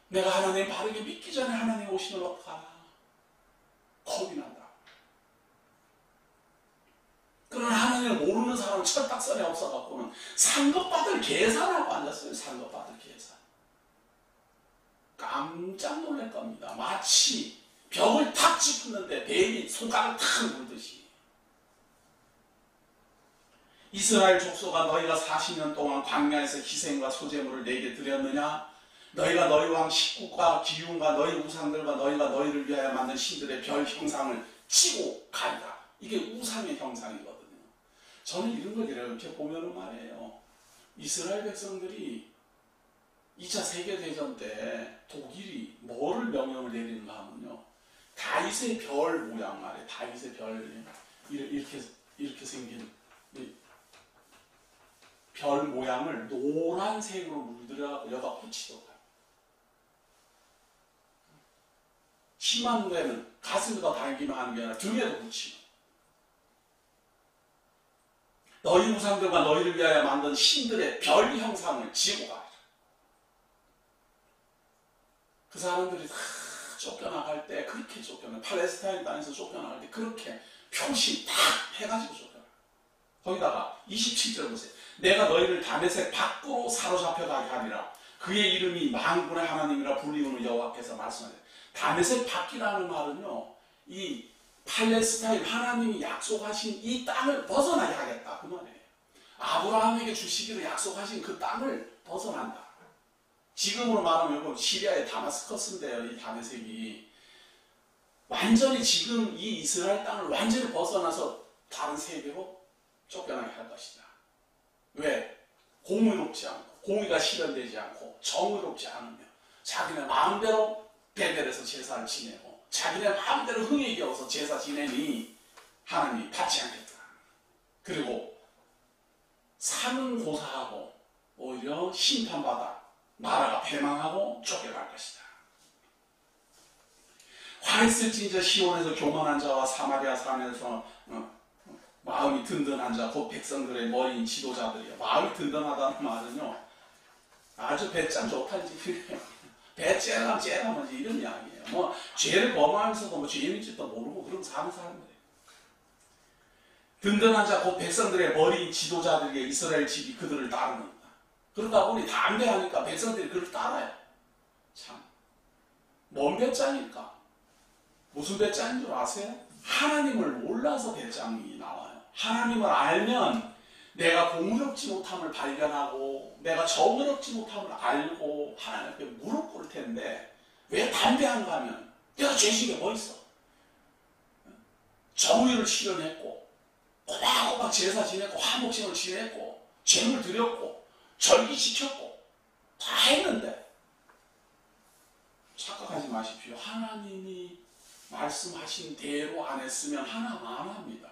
내가 하나님 바르게 믿기 전에 하나님 오시면 어떡하나 겁이 난다. 그러나 하나님을 모르는 사람은 철딱선에 없어갖고는 상급받을 계산하고 앉았어요. 상급받을 계산. 깜짝 놀랄 겁니다. 마치 벽을 탁 짚었는데 뱀이 손가락을 탁 물듯이. 이스라엘 족속아, 너희가 40년 동안 광야에서 희생과 소제물을 내게 드렸느냐? 너희가 너희 왕 식국과 기운과 너희 우상들과 너희가 너희를 위하여 만든 신들의 별 형상을 치고 가리라. 이게 우상의 형상이거든요. 저는 이런 걸 이렇게 보면은 말이에요. 이스라엘 백성들이 2차 세계대전 때 독일이 뭐를 명령을 내리는가 하면요, 다윗의 별 모양 말이에요. 다윗의 별, 이렇게 생긴 별 모양을 노란색으로 물들여갖고 여기다 붙이더라고요. 심한 데는 가슴에다 달기만 하는 게 아니라 등에도 붙이고, 너희 우상들과 너희를 위하여 만든 신들의 별 형상을 지고 가라. 그 사람들이 다 쫓겨나갈 때 그렇게 쫓겨나, 팔레스타인 땅에서 쫓겨나갈 때 그렇게 표시 딱 해가지고 쫓겨나. 거기다가 27절 보세요. 내가 너희를 다메섹 밖으로 사로잡혀 가게 하리라. 그의 이름이 만군의 하나님이라 불리우는 여호와께서 말씀하세요. 다메섹 밖이라는 말은요, 이 팔레스타인 하나님이 약속하신 이 땅을 벗어나게 하겠다 그 말이에요. 아브라함에게 주시기로 약속하신 그 땅을 벗어난다. 지금으로 말하면 시리아의 다마스커스인데요. 이 다메섹이 완전히 지금 이 이스라엘 땅을 완전히 벗어나서 다른 세계로 쫓겨나게 할 것이다. 왜? 공의롭지 않고, 공의가 실현되지 않고, 정의롭지 않으며, 자기네 마음대로 베델에서 제사를 지내고, 자기네 마음대로 흥에 겨워서 제사 지내니 하나님이 받지 않겠다. 그리고 산은 고사하고 오히려 심판받아 나라가 패망하고 쫓겨갈 것이다. 화 있을진저 시온에서 교만한 자와 사마리아 산에서 마음이 든든한 자, 곧 백성들의 머리인 지도자들이요. 마음이 든든하다는 말은요, 아주 배짱 좋다는지, 배 째가면 이런 이야기예요. 뭐 죄를 범하면서도 뭐 죄인 짓도 모르고 그런 사는 사람들이에요. 든든한 자, 곧 백성들의 머리인 지도자들에게 이스라엘 집이 그들을 따르는다. 그러다 보니 담대하니까 백성들이 그를 따라요. 참, 뭔 배짱일까? 무슨 배짱인 줄 아세요? 하나님을 몰라서 배짱이 나와요. 하나님을 알면 내가 공의롭지 못함을 발견하고 내가 정의롭지 못함을 알고 하나님께 무릎 꿇을 텐데, 왜 담대한가 하면 내가 죄식에 뭐 있어? 정의를 실현했고 꼬박꼬박 제사 지냈고 화목제를 지냈고 죄물 드렸고 절기시켰고 다 했는데, 착각하지 마십시오. 하나님이 말씀하신 대로 안 했으면 하나도 안 합니다.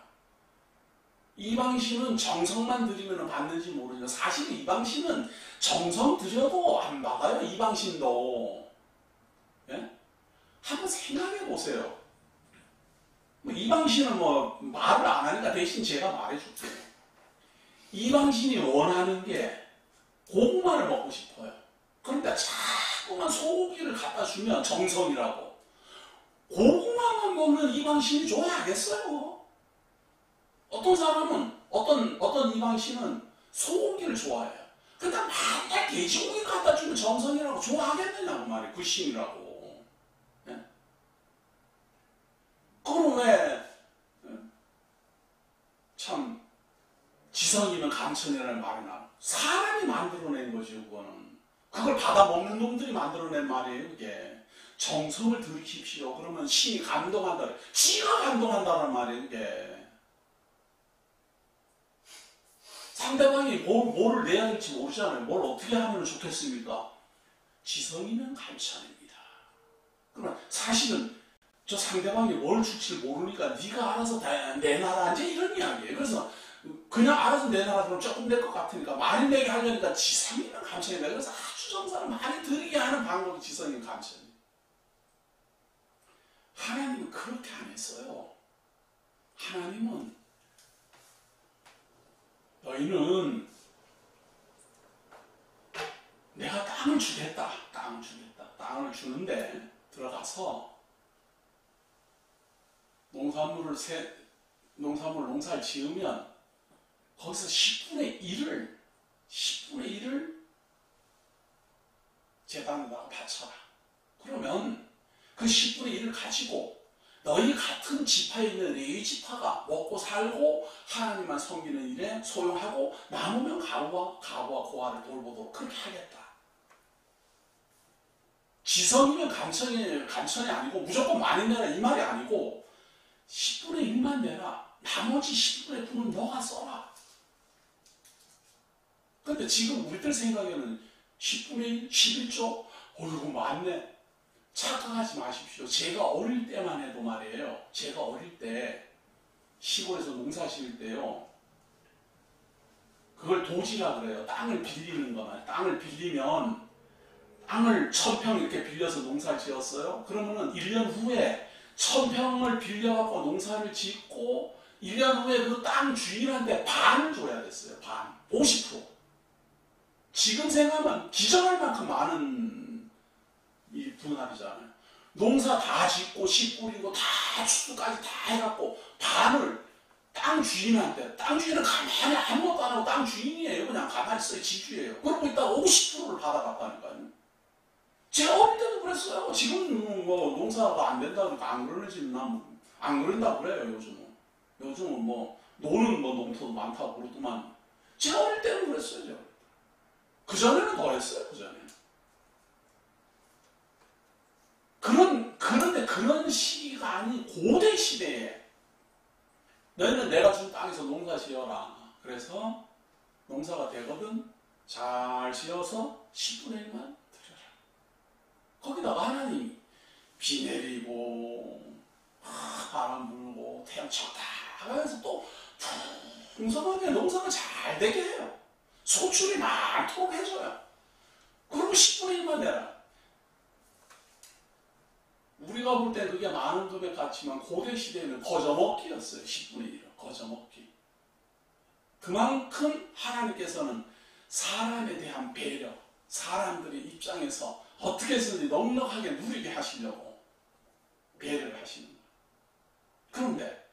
이방신은 정성만 드리면 받는지 모르지만 사실 이방신은 정성 드려도 안 받아요. 이방신도. 예? 한번 생각해 보세요. 이방신은 뭐 말을 안 하니까 대신 제가 말해줄게요. 이방신이 원하는 게 고구마를 먹고 싶어요. 그러니까 자꾸만 소고기를 갖다 주면 정성이라고. 고구마만 먹는 이방신이 좋아하겠어요? 어떤 사람은, 어떤 이방신은 소고기를 좋아해요. 그러니까 맨날 돼지고기 갖다 주면 정성이라고 좋아하겠느냐고 말이에요. 그 신이라고. 예? 그럼 왜, 참, 지성이면 감천이라는 말이 나. 사람이 만들어낸 거죠, 그거는. 그걸 받아 먹는 놈들이 만들어낸 말이에요, 그게. 정성을 들이십시오. 그러면 신이 감동한다. 지가 감동한다는 말이에요, 그게. 상대방이 뭐를 내야 할지 모르잖아요. 뭘 어떻게 하면 좋겠습니까? 지성이면 감천입니다. 그러면 사실은 저 상대방이 뭘 줄지 모르니까 네가 알아서 내놔라, 이제 이런 이야기예요. 그래서 그냥 알아서 내놔라 그러면 조금 낼 것 같으니까 많이 내게 하려니까 지성이면 감천입니다. 그래서 아주 정사를 많이 드리게 하는 방법이 지성이면 감천입니다. 하나님은 그렇게 안 했어요. 하나님은 너희는 내가 땅을 주겠다. 땅을 주겠다. 땅을 주는데 들어가서 농사를 지으면 거기서 10분의 1을 제단에다가 바쳐라. 그러면 그 10분의 1을 가지고 너희 같은 지파에 있는 레위 지파가 먹고 살고 하나님만 섬기는 일에 소용하고 남으면 가부와 고아를 돌보도록 그렇게 하겠다. 지성이면 간천이 아니고 무조건 많이 내라 이 말이 아니고 10분의 1만 내라. 나머지 10분의 9는 너가 써라. 근데 지금 우리들 생각에는 10분의 1, 11조? 어이구 많네. 착각하지 마십시오. 제가 어릴 때만 해도 말이에요. 제가 어릴 때 시골에서 농사 지을 때요. 그걸 도지라 그래요. 땅을 빌리는 거만. 땅을 빌리면 땅을 1000평 이렇게 빌려서 농사를 지었어요. 그러면은 1년 후에 1000평을 빌려갖고 농사를 짓고 1년 후에 그 땅 주인한테 반을 줘야 됐어요. 반. 50%. 지금 생각하면 기절할 만큼 많은 이 분할이잖아요. 농사 다 짓고 씨 뿌리고 다 추수까지 다 해갖고 반을 땅 주인한테, 땅 주인은 가만히 아무것도 안 하고 땅 주인이에요. 그냥 가만히 있어요. 지주예요. 그러고 있다가 50%를 받아갔다니까요. 제가 어릴 때도 그랬어요. 지금 뭐 농사가 안 된다 그러니까 안 그러는지 안 그런다고 그래요. 요즘은 뭐 노는 뭐 농토도 많다고 그러더만 제가 어릴 때는 그랬어요. 제가. 그전에는 더 했어요. 그전에는. 그런데 그런 시기가 아닌 고대 시대에 너희는 내가 준 땅에서 농사 지어라. 그래서 농사가 되거든 잘 지어서 10분의 1만 드려라. 거기다가 하나님이 비 내리고 바람 불고 태양 쳤다 하면서 또 풍성하게 농사가 잘 되게 해요. 소출이 많도록 해줘요. 그러면 10분의 1만 내라. 우리가 볼 때 그게 많은 금액 같지만 고대 시대에는 거저먹기였어요. 10분의 1은 거저먹기. 그만큼 하나님께서는 사람에 대한 배려, 사람들의 입장에서 어떻게 해서든지 넉넉하게 누리게 하시려고 배려를 하시는 거예요. 그런데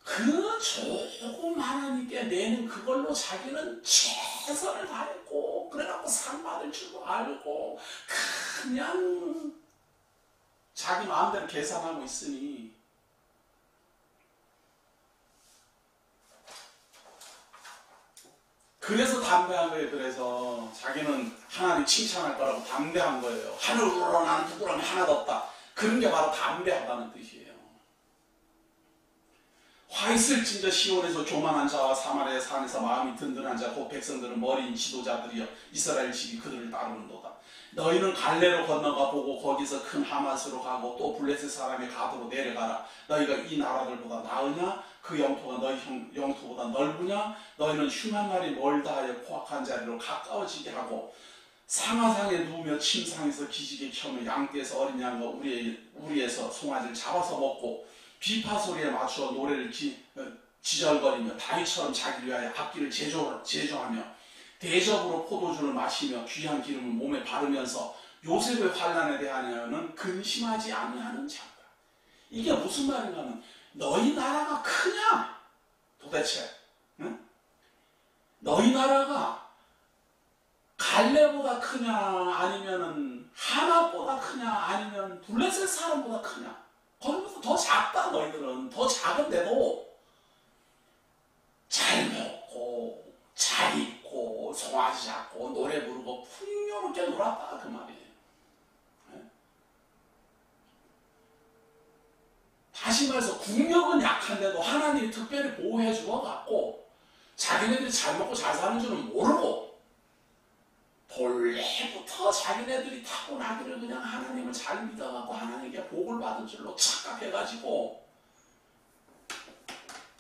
그 조금 하나님께 내는 그걸로 자기는 최선을 다했고 그래갖고 상 받을 줄도 알고 그냥 자기 마음대로 계산하고 있으니 그래서 담대한 거예요. 그래서 자기는 하나님 칭찬할 거라고 담대한 거예요. 하늘으로 나는 부끄러움이 하나도 없다. 그런 게 바로 담대하다는 뜻이에요. 화 있을진저 시온에서 교만한 자와 사마리아 산에서 마음이 든든한 자 곧 백성들은 머리인 지도자들이여 이스라엘 집이 그들을 따르는도다. 너희는 갈레로 건너가 보고 거기서 큰 하맛으로 가고 또 블레셋 사람의 가도로 내려가라. 너희가 이 나라들보다 나으냐? 그 영토가 너희 영토보다 넓으냐? 너희는 흉한 날이 멀다 하여 포악한 자리로 가까워지게 하고 상하상에 누우며 침상에서 기지개 켜며 양떼에서 어린 양과 우리에서 송아지를 잡아서 먹고 비파 소리에 맞추어 노래를 지절거리며 다윗처럼 자기를 위하여 악기를 제조하며 대접으로 포도주를 마시며 귀한 기름을 몸에 바르면서 요셉의 환난에 대하여는 근심하지 아니하는 자다. 이게 무슨 말인가 하면 너희 나라가 크냐? 도대체 응? 너희 나라가 갈레보다 크냐 아니면은 하맛보다 크냐 아니면 블레셋 사람보다 크냐? 거기보다 더 작다. 너희들은 더 작은데도 잘 먹고 잘 입고 송아지 잡고 노래 부르고 풍요롭게 놀았다 그 말이에요. 네? 다시 말해서 국력은 약한데도 하나님이 특별히 보호해 주어갖고 자기네들이 잘 먹고 잘 사는 줄은 모르고 본래부터 자기네들이 타고나기를 그냥 하나님을 잘 믿어갖고 하나님께 복을 받은 줄로 착각해가지고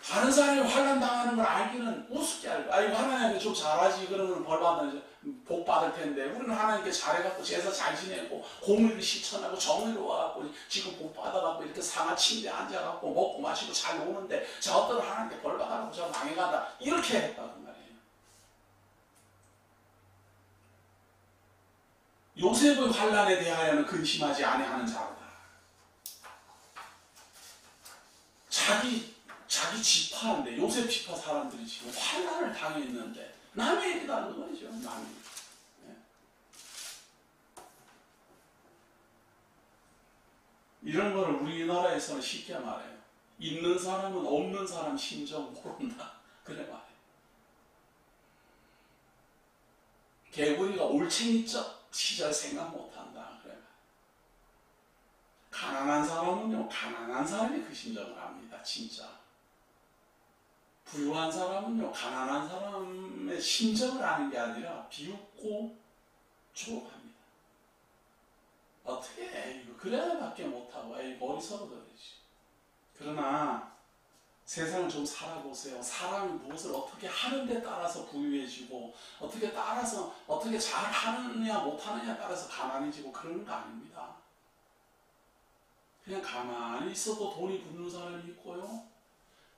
다른 사람이 환난 당하는 걸 알기는 우습게 알고 아이고 하나님께 좀 잘하지 그러면 벌 받는 복 받을 텐데 우리는 하나님께 잘해갖고 제사 잘 지내고 공의를 실천하고 정의로워갖고 지금 복 받아갖고 이렇게 상하 침대에 앉아갖고 먹고 마시고 잘 노는데 저 어떤 하나님께 벌 받아갖고 저 망해간다 이렇게 했다 그 말이에요. 요셉의 환난에 대하여는 근심하지 아니하는 자로다. 자기 지파인데, 요셉 지파 사람들이 지금 환난을 당했는데 남의 얘기다는 거죠. 남의. 네. 이런 거를 우리나라에서는 쉽게 말해요. 있는 사람은 없는 사람 심정 모른다. 그래 말해요. 개구리가 올챙이적 시절 생각 못한다. 그래. 가난한 사람은요, 가난한 사람이 그 심정을 압니다. 진짜. 부유한 사람은요, 가난한 사람의 심정을 아는 게 아니라 비웃고 조급합니다. 어떻게 해? 이거 그래야밖에 못하고, 이거 어리석어 그러지. 그러나 세상을 좀 살아보세요. 사람이 무엇을 어떻게 하는데 따라서 부유해지고, 어떻게 잘 하느냐 못하느냐에 따라서 가난해지고 그러는 거 아닙니다. 그냥 가만히 있어도 돈이 붙는 사람이 있고요,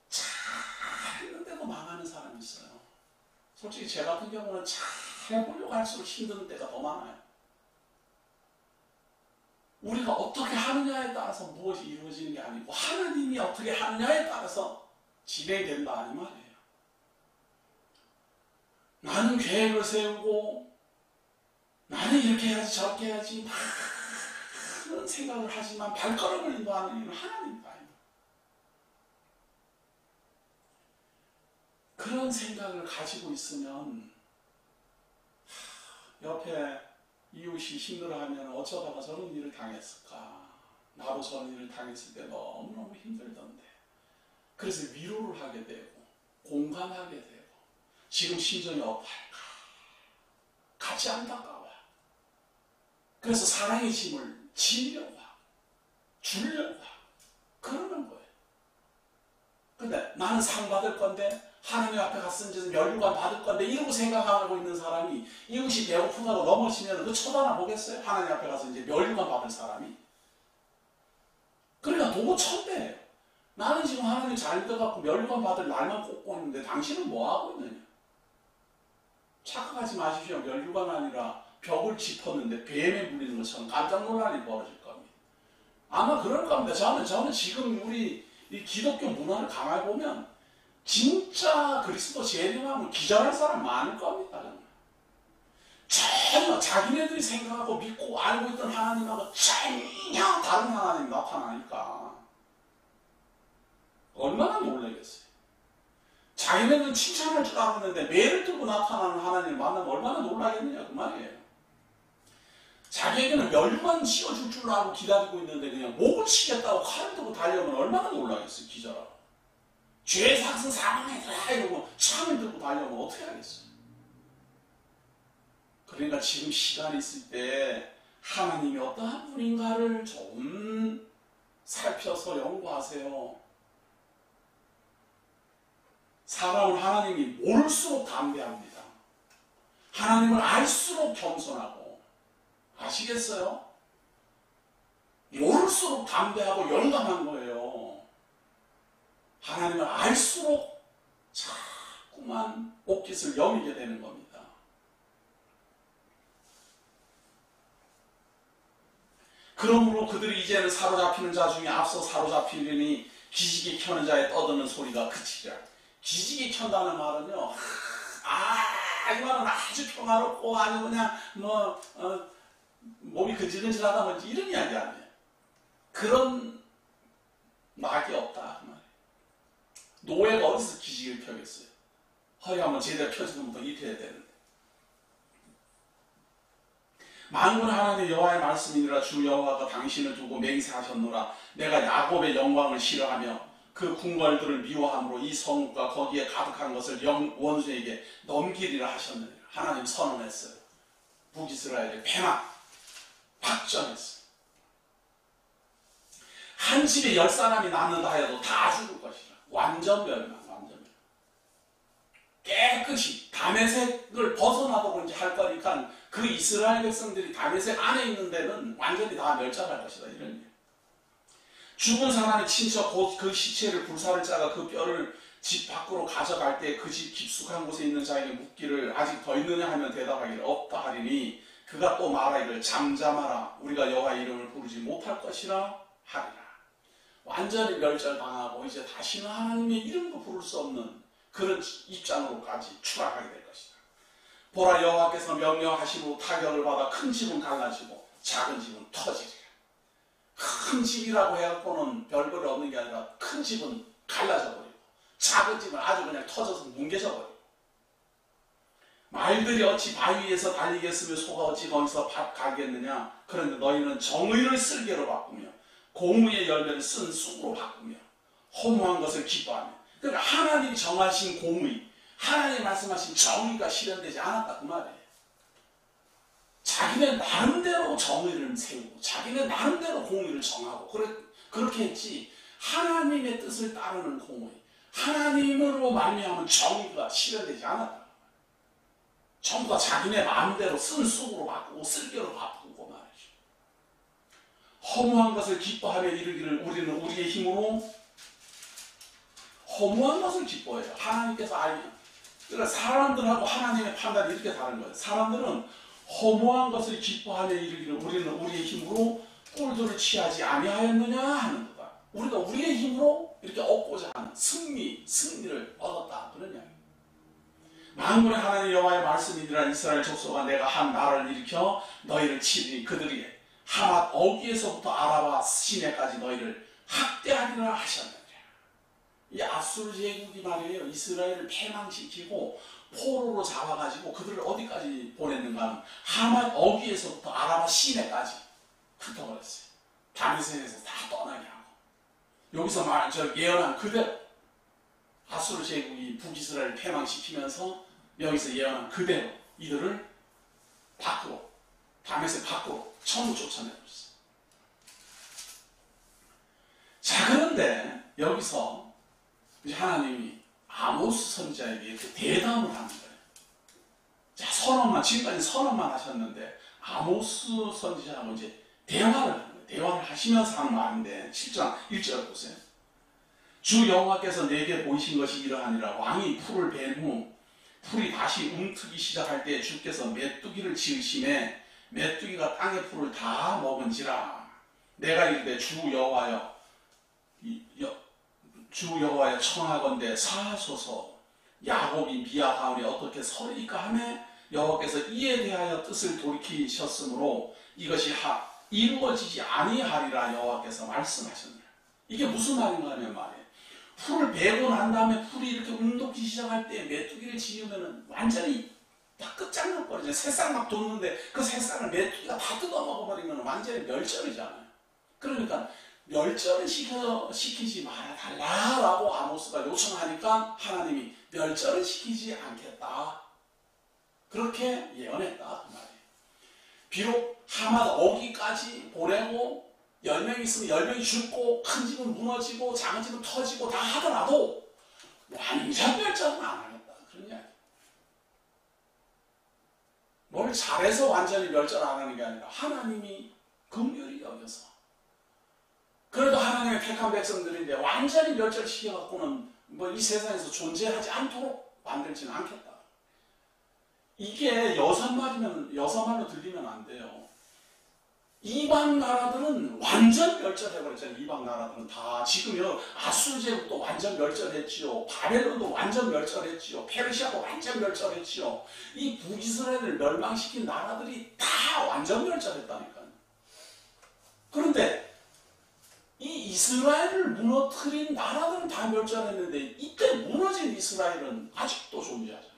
잘했는데도 망하는 사람이 있어요. 솔직히 제 같은 경우는 잘해보려고 할수록 힘든 때가 더 많아요. 우리가 어떻게 하느냐에 따라서 무엇이 이루어지는 게 아니고 하느님이 어떻게 하느냐에 따라서 진행된다 이 말이에요. 나는 계획을 세우고 나는 이렇게 해야지 저렇게 해야지 많은 생각을 하지만 발걸음을 인도하는 이는 하나님입니다. 그런 생각을 가지고 있으면 옆에 이웃이 힘들어하면 어쩌다가 저런 일을 당했을까? 나도 저런 일을 당했을 때 너무너무 힘들던데. 그래서 위로를 하게 되고 공감하게 되고 지금 심정이 어떨까? 같이 안타까워요. 그래서 사랑의 짐을 지려고 하고 주려고 하고 그러는 거예요. 근데 나는 상 받을 건데 하나님 앞에 갔으면 이제 멸류관 받을 건데 이러고 생각하고 있는 사람이 이웃이 배고프다고 넘어지면 그 쳐다나 보겠어요? 하나님 앞에 가서 이제 멸류관 받을 사람이. 그러니까 도고 천대예요. 나는 지금 하나님 잘 믿어갖고 멸류관 받을 날만 꼽고 있는데 당신은 뭐하고 있느냐? 착각하지 마십시오. 멸류관 아니라 벽을 짚었는데 뱀에 물리는 것처럼 깜짝 놀랄 일이 벌어질 겁니다. 아마 그럴 겁니다. 저는 지금 우리 이 기독교 문화를 가만히 보면 진짜 그리스도 재림하면 기절할 사람 많을 겁니다. 전혀 자기네들이 생각하고 믿고 알고 있던 하나님하고 전혀 다른 하나님이 나타나니까 얼마나 놀라겠어요. 자기네들은 칭찬할 줄 알았는데 매를 들고 나타나는 하나님을 만나면 얼마나 놀라겠느냐 그 말이에요. 자기에게는 멸류관 씌워줄 줄 알고 기다리고 있는데 그냥 목을 치겠다고 칼을 들고 달려오면 얼마나 놀라겠어요. 기절하고. 죄의 삭은 사망에 들어가 이러고 창을 들고 달려오면 어떻게 하겠어요. 그러니까 지금 시간이 있을 때 하나님이 어떠한 분인가를 좀 살펴서 연구하세요. 사람은 하나님이 모를수록 담대합니다. 하나님을 알수록 겸손하고, 아시겠어요? 모를수록 담대하고 용감한 거예요. 하나님을 알수록 자꾸만 옷깃을 여미게 되는 겁니다. 그러므로 그들이 이제는 사로잡히는 자 중에 앞서 사로잡히려니 기지개 켜는 자의 떠드는 소리가 그치리라. 기지개 켠다는 말은요, 이 말은 아주 평화롭고 아주 그냥 몸이 근질근질하다 뭔지 이런 이야기 아니에요. 그런 낙이 없다 그 말이에요. 노예가 어디서 기지개를 펴겠어요? 허리 한번 제대로 펴지면부터 입혀야 되는데. 만군 하나님의 여호와의 말씀이니라. 주 여호와가 당신을 두고 맹세하셨노라. 내가 야곱의 영광을 싫어하며 그 궁궐들을 미워함으로 이 성읍과 거기에 가득한 것을 원수에게 넘기리라 하셨느니라. 하나님 선언했어요. 북이스라엘의 폐막 박정했어요. 한 집에 10사람이 낳는다 해도 다 죽을 것이라. 완전 멸망, 완전 멸망. 깨끗이 다메섹을 벗어나도록 이제 할 거니까 그 이스라엘 백성들이 다메섹 안에 있는 데는 완전히 다 멸절할 것이다. 이런 얘기예요. 죽은 사람의 친척 곧 그 시체를 불사를 짜가 그 뼈를 집 밖으로 가져갈 때 그 집 깊숙한 곳에 있는 자에게 묻기를 아직 더 있느냐 하면 대답하기를 없다 하리니 그가 또 말하기를 잠잠하라 우리가 여호와의 이름을 부르지 못할 것이라 하리라. 완전히 멸절당하고 이제 다시는 하나님의 이름도 부를 수 없는 그런 입장으로까지 추락하게 될 것이다. 보라 여호와께서 명령하시고 타격을 받아 큰 집은 갈라지고 작은 집은 터지리라. 큰 집이라고 해갖고는 별거리 없는 게 아니라 큰 집은 갈라져 버리고 작은 집은 아주 그냥 터져서 뭉개져 버리고 말들이 어찌 바위에서 달리겠으며 소가 어찌 거기서 밥 가겠느냐. 그런데 너희는 정의를 쓸개로 바꾸며 공의의 열매를 쓴 쑥으로 바꾸며 허무한 것을 기뻐하며. 그러니까 하나님이 정하신 공의, 하나님이 말씀하신 정의가 실현되지 않았다 그 말이에요. 자기네 나름대로 정의를 세우고 자기네 나름대로 공의를 정하고 그렇게 했지 하나님의 뜻을 따르는 공의, 하나님으로 말미암은 정의가 실현되지 않았다. 전부 다 자기네 마음대로 쓴 쑥으로 바꾸고 쓸개로 바꾸고 말이죠. 허무한 것을 기뻐하며 이르기를 우리는 우리의 힘으로 허무한 것을 기뻐해요. 하나님께서 알면. 그러니까 사람들하고 하나님의 판단이 이렇게 다른 거예요. 사람들은 허무한 것을 기뻐하며 이르기를 우리는 우리의 힘으로 꼴도를 취하지 아니하였느냐 하는 거다. 우리가 우리의 힘으로 이렇게 얻고자 하는 승리를 얻었다. 그런 이야기. 만군의 하나님 여호와의 말씀이니라. 이스라엘 족속아 내가 한 나라를 일으켜 너희를 치리니 그들이 하맛 어귀에서부터 아라바 시내까지 너희를 학대하리라 하셨느니라. 이 아수르 제국이 말이에요. 이스라엘을 패망시키고 포로로 잡아가지고 그들을 어디까지 보냈는가 하면 하맛 어귀에서부터 아라바 시내까지 흩어버렸어요. 다메섹에서 다 떠나게 하고 여기서 예언한 그대로 아수르 제국이 북이스라엘을 패망시키면서 여기서 예언한 그대로 이들을 밖으로 다메섹 밖으로 전부 쫓아내버렸어요. 자, 그런데 여기서 이제 하나님이 아모스 선지자에게 이렇게 대담을 하는 거예요. 자, 선언만 지금까지 선언만 하셨는데 아모스 선지자하고 이제 대화를 하는 거예요. 대화를 하시면서 하는 말인데 7장 1절 보세요. 주 여호와께서 내게 보이신 것이 이러하니라. 왕이 풀을 벤 후 풀이 다시 움트기 시작할 때 주께서 메뚜기를 지으심에 메뚜기가 땅의 풀을 다 먹은지라. 내가 이르되 주 여호와여 청하건대 사하소서. 야곱이 미아하오니 어떻게 서리까 하매 여호와께서 이에 대하여 뜻을 돌이키셨으므로 이것이 이루어지지 아니하리라 여호와께서 말씀하셨느니라. 이게 무슨 말인가 하면 말이에요. 풀을 베고 난 다음에 풀이 이렇게 운동기 시작할 때 메뚜기를 지으면 완전히 다 끝장나버리죠. 새싹 막 돋는데 그 새싹을 메뚜기가 다 뜯어먹어버리면 완전히 멸절이잖아요. 그러니까 멸절을 시키지 말아달라라고 아모스가 요청하니까 하나님이 멸절을 시키지 않겠다. 그렇게 예언했다 그 말이에요. 비록 하맛 어기까지 보내고 10명이 있으면 10명이 죽고 큰 집은 무너지고 작은 집은 터지고 다 하더라도 완전 멸절은 안 하겠다. 그런 이야기. 뭘 잘해서 완전히 멸절 안 하는 게 아니라 하나님이 긍휼히 여겨서 그래도 하나님의 택한 백성들인데 완전히 멸절시켜갖고는 뭐 이 세상에서 존재하지 않도록 만들지는 않겠다. 이게 여사말로 들리면 안 돼요. 이방 나라들은 완전 멸절해버렸잖아요. 이방 나라들은 다 지금요 아수르 제국도 완전 멸절했지요. 바벨론도 완전 멸절했지요. 페르시아도 완전 멸절했지요. 이 북이스라엘을 멸망시킨 나라들이 다 완전 멸절했다니까요. 그런데 이 이스라엘을 무너뜨린 나라들은 다 멸절했는데 이때 무너진 이스라엘은 아직도 존재하잖아요.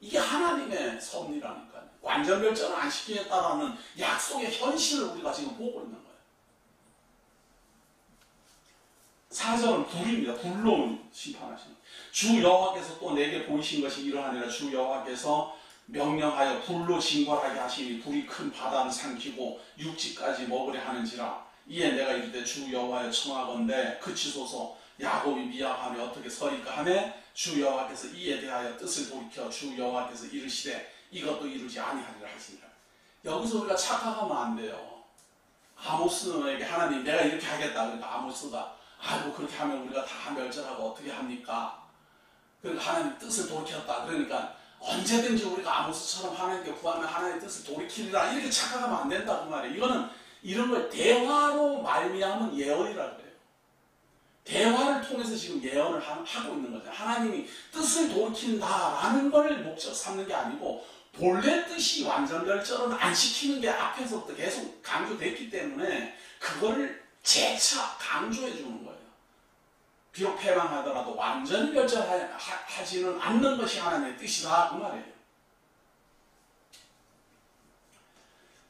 이게 하나님의 섭리라니까요. 완전 멸절을 안 시키겠다라는 약속의 현실을 우리가 지금 보고 있는 거예요. 4절은 불입니다. 불로 심판하시는. 주 여호와께서 또 내게 보이신 것이 이러하니라. 주 여호와께서 명령하여 불로 징벌하게 하시니 불이 큰 바다는 삼키고 육지까지 먹으려 하는지라. 이에 내가 이르되 주 여호와여 청하건대 그치소서. 야곱이 미약하며 어떻게 서리까 하매 주 여호와께서 이에 대하여 뜻을 돌이켜 주 여호와께서 이르시되 이것도 이루지 아니하리라 하시니라. 여기서 우리가 착각하면 안 돼요. 아모스에게 하나님 내가 이렇게 하겠다. 그러니까 아모스가 아이고 그렇게 하면 우리가 다 멸절하고 어떻게 합니까? 그러니까 하나님 뜻을 돌이켰다. 그러니까 언제든지 우리가 아모스처럼 하나님께 구하면 하나님의 뜻을 돌이키리라 이렇게 착각하면 안 된다 그 말이에요. 이거는 이런 걸 대화로 말미암은 예언이라고 해요. 대화를 통해서 지금 예언을 하고 있는 거죠. 하나님이 뜻을 돌이킨다라는 걸 목적 삼는 게 아니고 본래 뜻이 완전결절은 안 시키는 게 앞에서부터 계속 강조됐기 때문에 그거를 재차 강조해 주는 거예요. 비록 패망하더라도 완전히 결절하지는 않는 것이 하나님의 뜻이다 그 말이에요.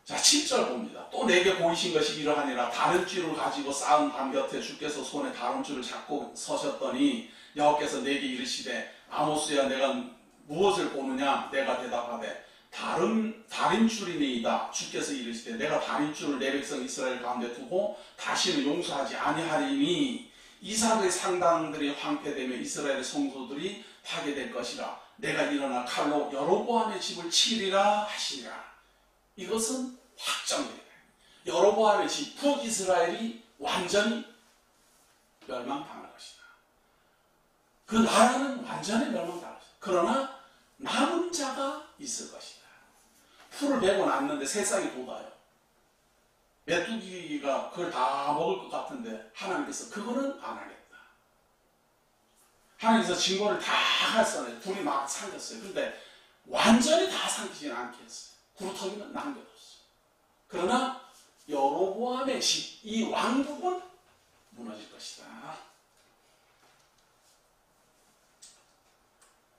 자, 7절 봅니다. 또 내게 보이신 것이 이러하니라. 다른 줄을 가지고 쌓은 담 곁에 주께서 손에 다른 줄을 잡고 서셨더니 여호와께서 내게 이르시되 아모스야 내가 무엇을 보느냐. 내가 대답하되 다른 줄이니이다. 주께서 이르시되 내가 다른 줄을 내 백성 이스라엘 가운데 두고 다시는 용서하지 아니하리니 이삭의 상당들이 황폐되며 이스라엘의 성소들이 파괴될 것이라. 내가 일어나 칼로 여로보암의 집을 치리라 하시니라. 이것은 확정돼요. 여로보암의 집, 북이스라엘이 완전히 멸망당할 것이다. 그 나라는 완전히 멸망당할 것이다. 그러나 남은 자가 있을 것이다. 풀을 베고 났는데 새싹이 돋아요. 메뚜기가 그걸 다 먹을 것 같은데 하나님께서 그거는 안 하겠다. 하나님께서 증거를 다 했어요. 불이 막 삼켰어요. 근데 완전히 다 삼키지는 않게 했어요. 구루터기는 남겨뒀어요. 그러나 여로보암의 집, 이 왕국은 무너질 것이다.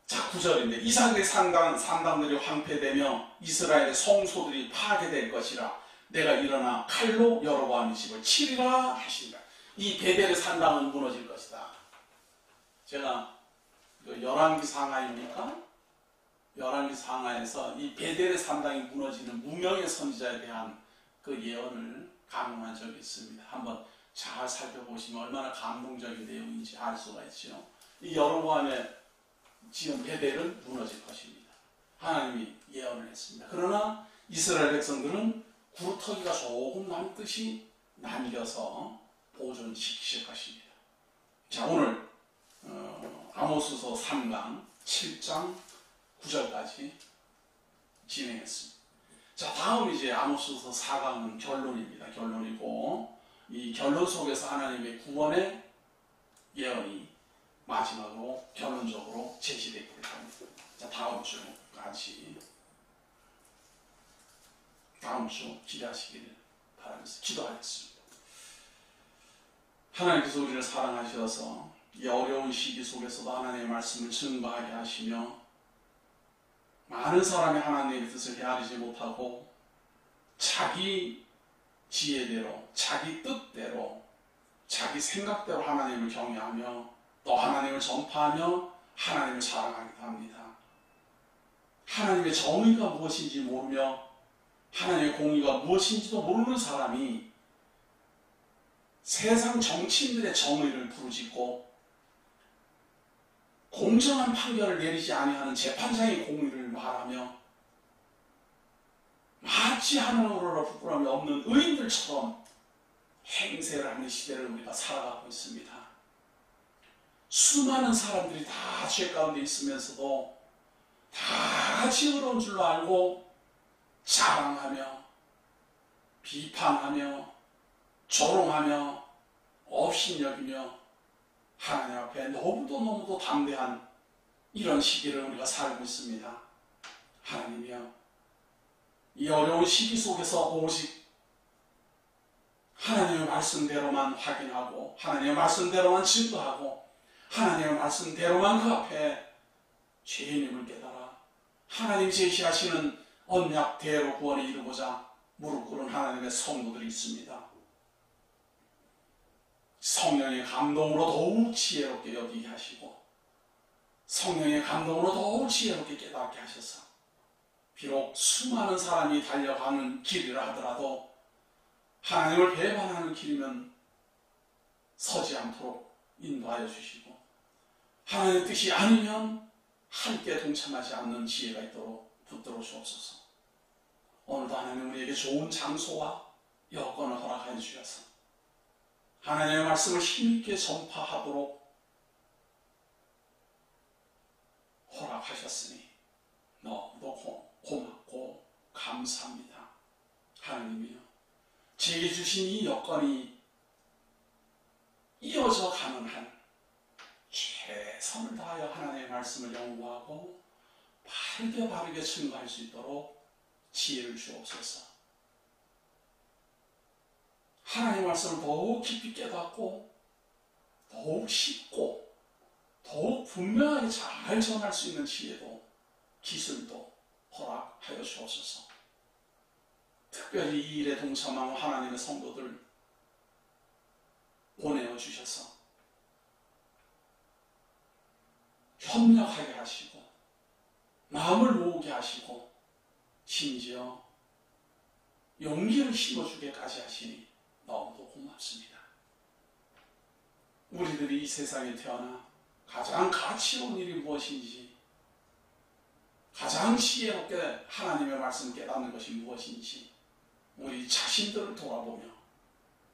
자, 9절인데 이삭의 상당들이 황폐되며 이스라엘의 성소들이 파괴될 것이라. 내가 일어나 칼로 여로보암의 집을 치리라 하시니라. 이 베델의 산당은 무너질 것이다. 제가 열왕기 상하입니까? 열왕기 상하에서 이 베델의 산당이 무너지는 무명의 선지자에 대한 그 예언을 강론한 적이 있습니다. 한번 잘 살펴보시면 얼마나 감동적인 내용인지 알 수가 있죠. 이 여로보암의 지은 베델은 무너질 것입니다. 하나님이 예언을 했습니다. 그러나 이스라엘 백성들은 구루터기가 조금 남듯이 남겨서 보존시키실 것입니다. 자, 오늘 아모스서 3강 7장 9절까지 진행했습니다. 자, 다음 이제 아모스서 4강은 결론입니다. 결론이고 이 결론 속에서 하나님의 구원의 예언이 마지막으로 결론적으로 제시되기를 합니다. 자, 다음 주 기대하시기를 바라면서 기도하겠습니다. 하나님께서 우리를 사랑하셔서 이 어려운 시기 속에서도 하나님의 말씀을 증거하게 하시며 많은 사람이 하나님의 뜻을 헤아리지 못하고 자기 지혜대로, 자기 뜻대로, 자기 생각대로 하나님을 경외하며 또 하나님을 전파하며 하나님을 사랑하기도 합니다. 하나님의 정의가 무엇인지 모르며 하나님의 공의가 무엇인지도 모르는 사람이 세상 정치인들의 정의를 부르짖고 공정한 판결을 내리지 아니하는 재판장의 공의를 말하며 마치 하늘나라 부끄러움이 없는 의인들처럼 행세를 하는 시대를 우리가 살아가고 있습니다. 수많은 사람들이 다 죄 가운데 있으면서도 다 같이 의로운 줄로 알고 자랑하며 비판하며 조롱하며 업신여기며 하나님 앞에 너무도 담대한 이런 시기를 우리가 살고 있습니다. 하나님이여, 이 어려운 시기 속에서 오직 하나님의 말씀대로만 확인하고 하나님의 말씀대로만 증거하고 하나님의 말씀대로만 그 앞에 죄인임을 깨달아 하나님 제시하시는 언약대로 구원에 이르고자 무릎 꿇은 하나님의 성도들이 있습니다. 성령의 감동으로 더욱 지혜롭게 여기게 하시고 성령의 감동으로 더욱 지혜롭게 깨닫게 하셔서 비록 수많은 사람이 달려가는 길이라 하더라도 하나님을 배반하는 길이면 서지 않도록 인도하여 주시고 하나님의 뜻이 아니면 함께 동참하지 않는 지혜가 있도록 붙들어 주옵소서. 오늘도 하나님 우리에게 좋은 장소와 여건을 허락하여 주셔서 하나님의 말씀을 힘있게 전파하도록 허락하셨으니 너무도 고맙고 감사합니다. 하나님이요, 제게 주신 이 여건이 이어져 가는 한 최선을 다하여 하나님의 말씀을 연구하고 바르게 증거할 수 있도록 지혜를 주옵소서. 하나님의 말씀을 더욱 깊이 깨닫고 더욱 쉽고 더욱 분명하게 잘 전할 수 있는 지혜도 기술도 허락하여 주옵소서. 특별히 이 일에 동참한 하나님의 성도들 보내어 주셔서 협력하게 하시고 마음을 모으게 하시고 심지어 용기를 심어주게까지 하시니 너무도 고맙습니다. 우리들이 이 세상에 태어나 가장 가치로운 일이 무엇인지, 가장 지혜롭게 하나님의 말씀 깨닫는 것이 무엇인지 우리 자신들을 돌아보며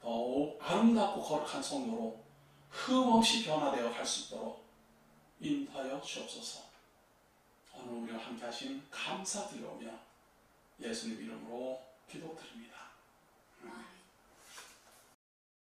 더욱 아름답고 거룩한 성도로 흠없이 변화되어 갈 수 있도록 인도하여 주옵소서. 오늘 우리와 함께 하신 감사드리오며 예수님 이름으로 기도드립니다.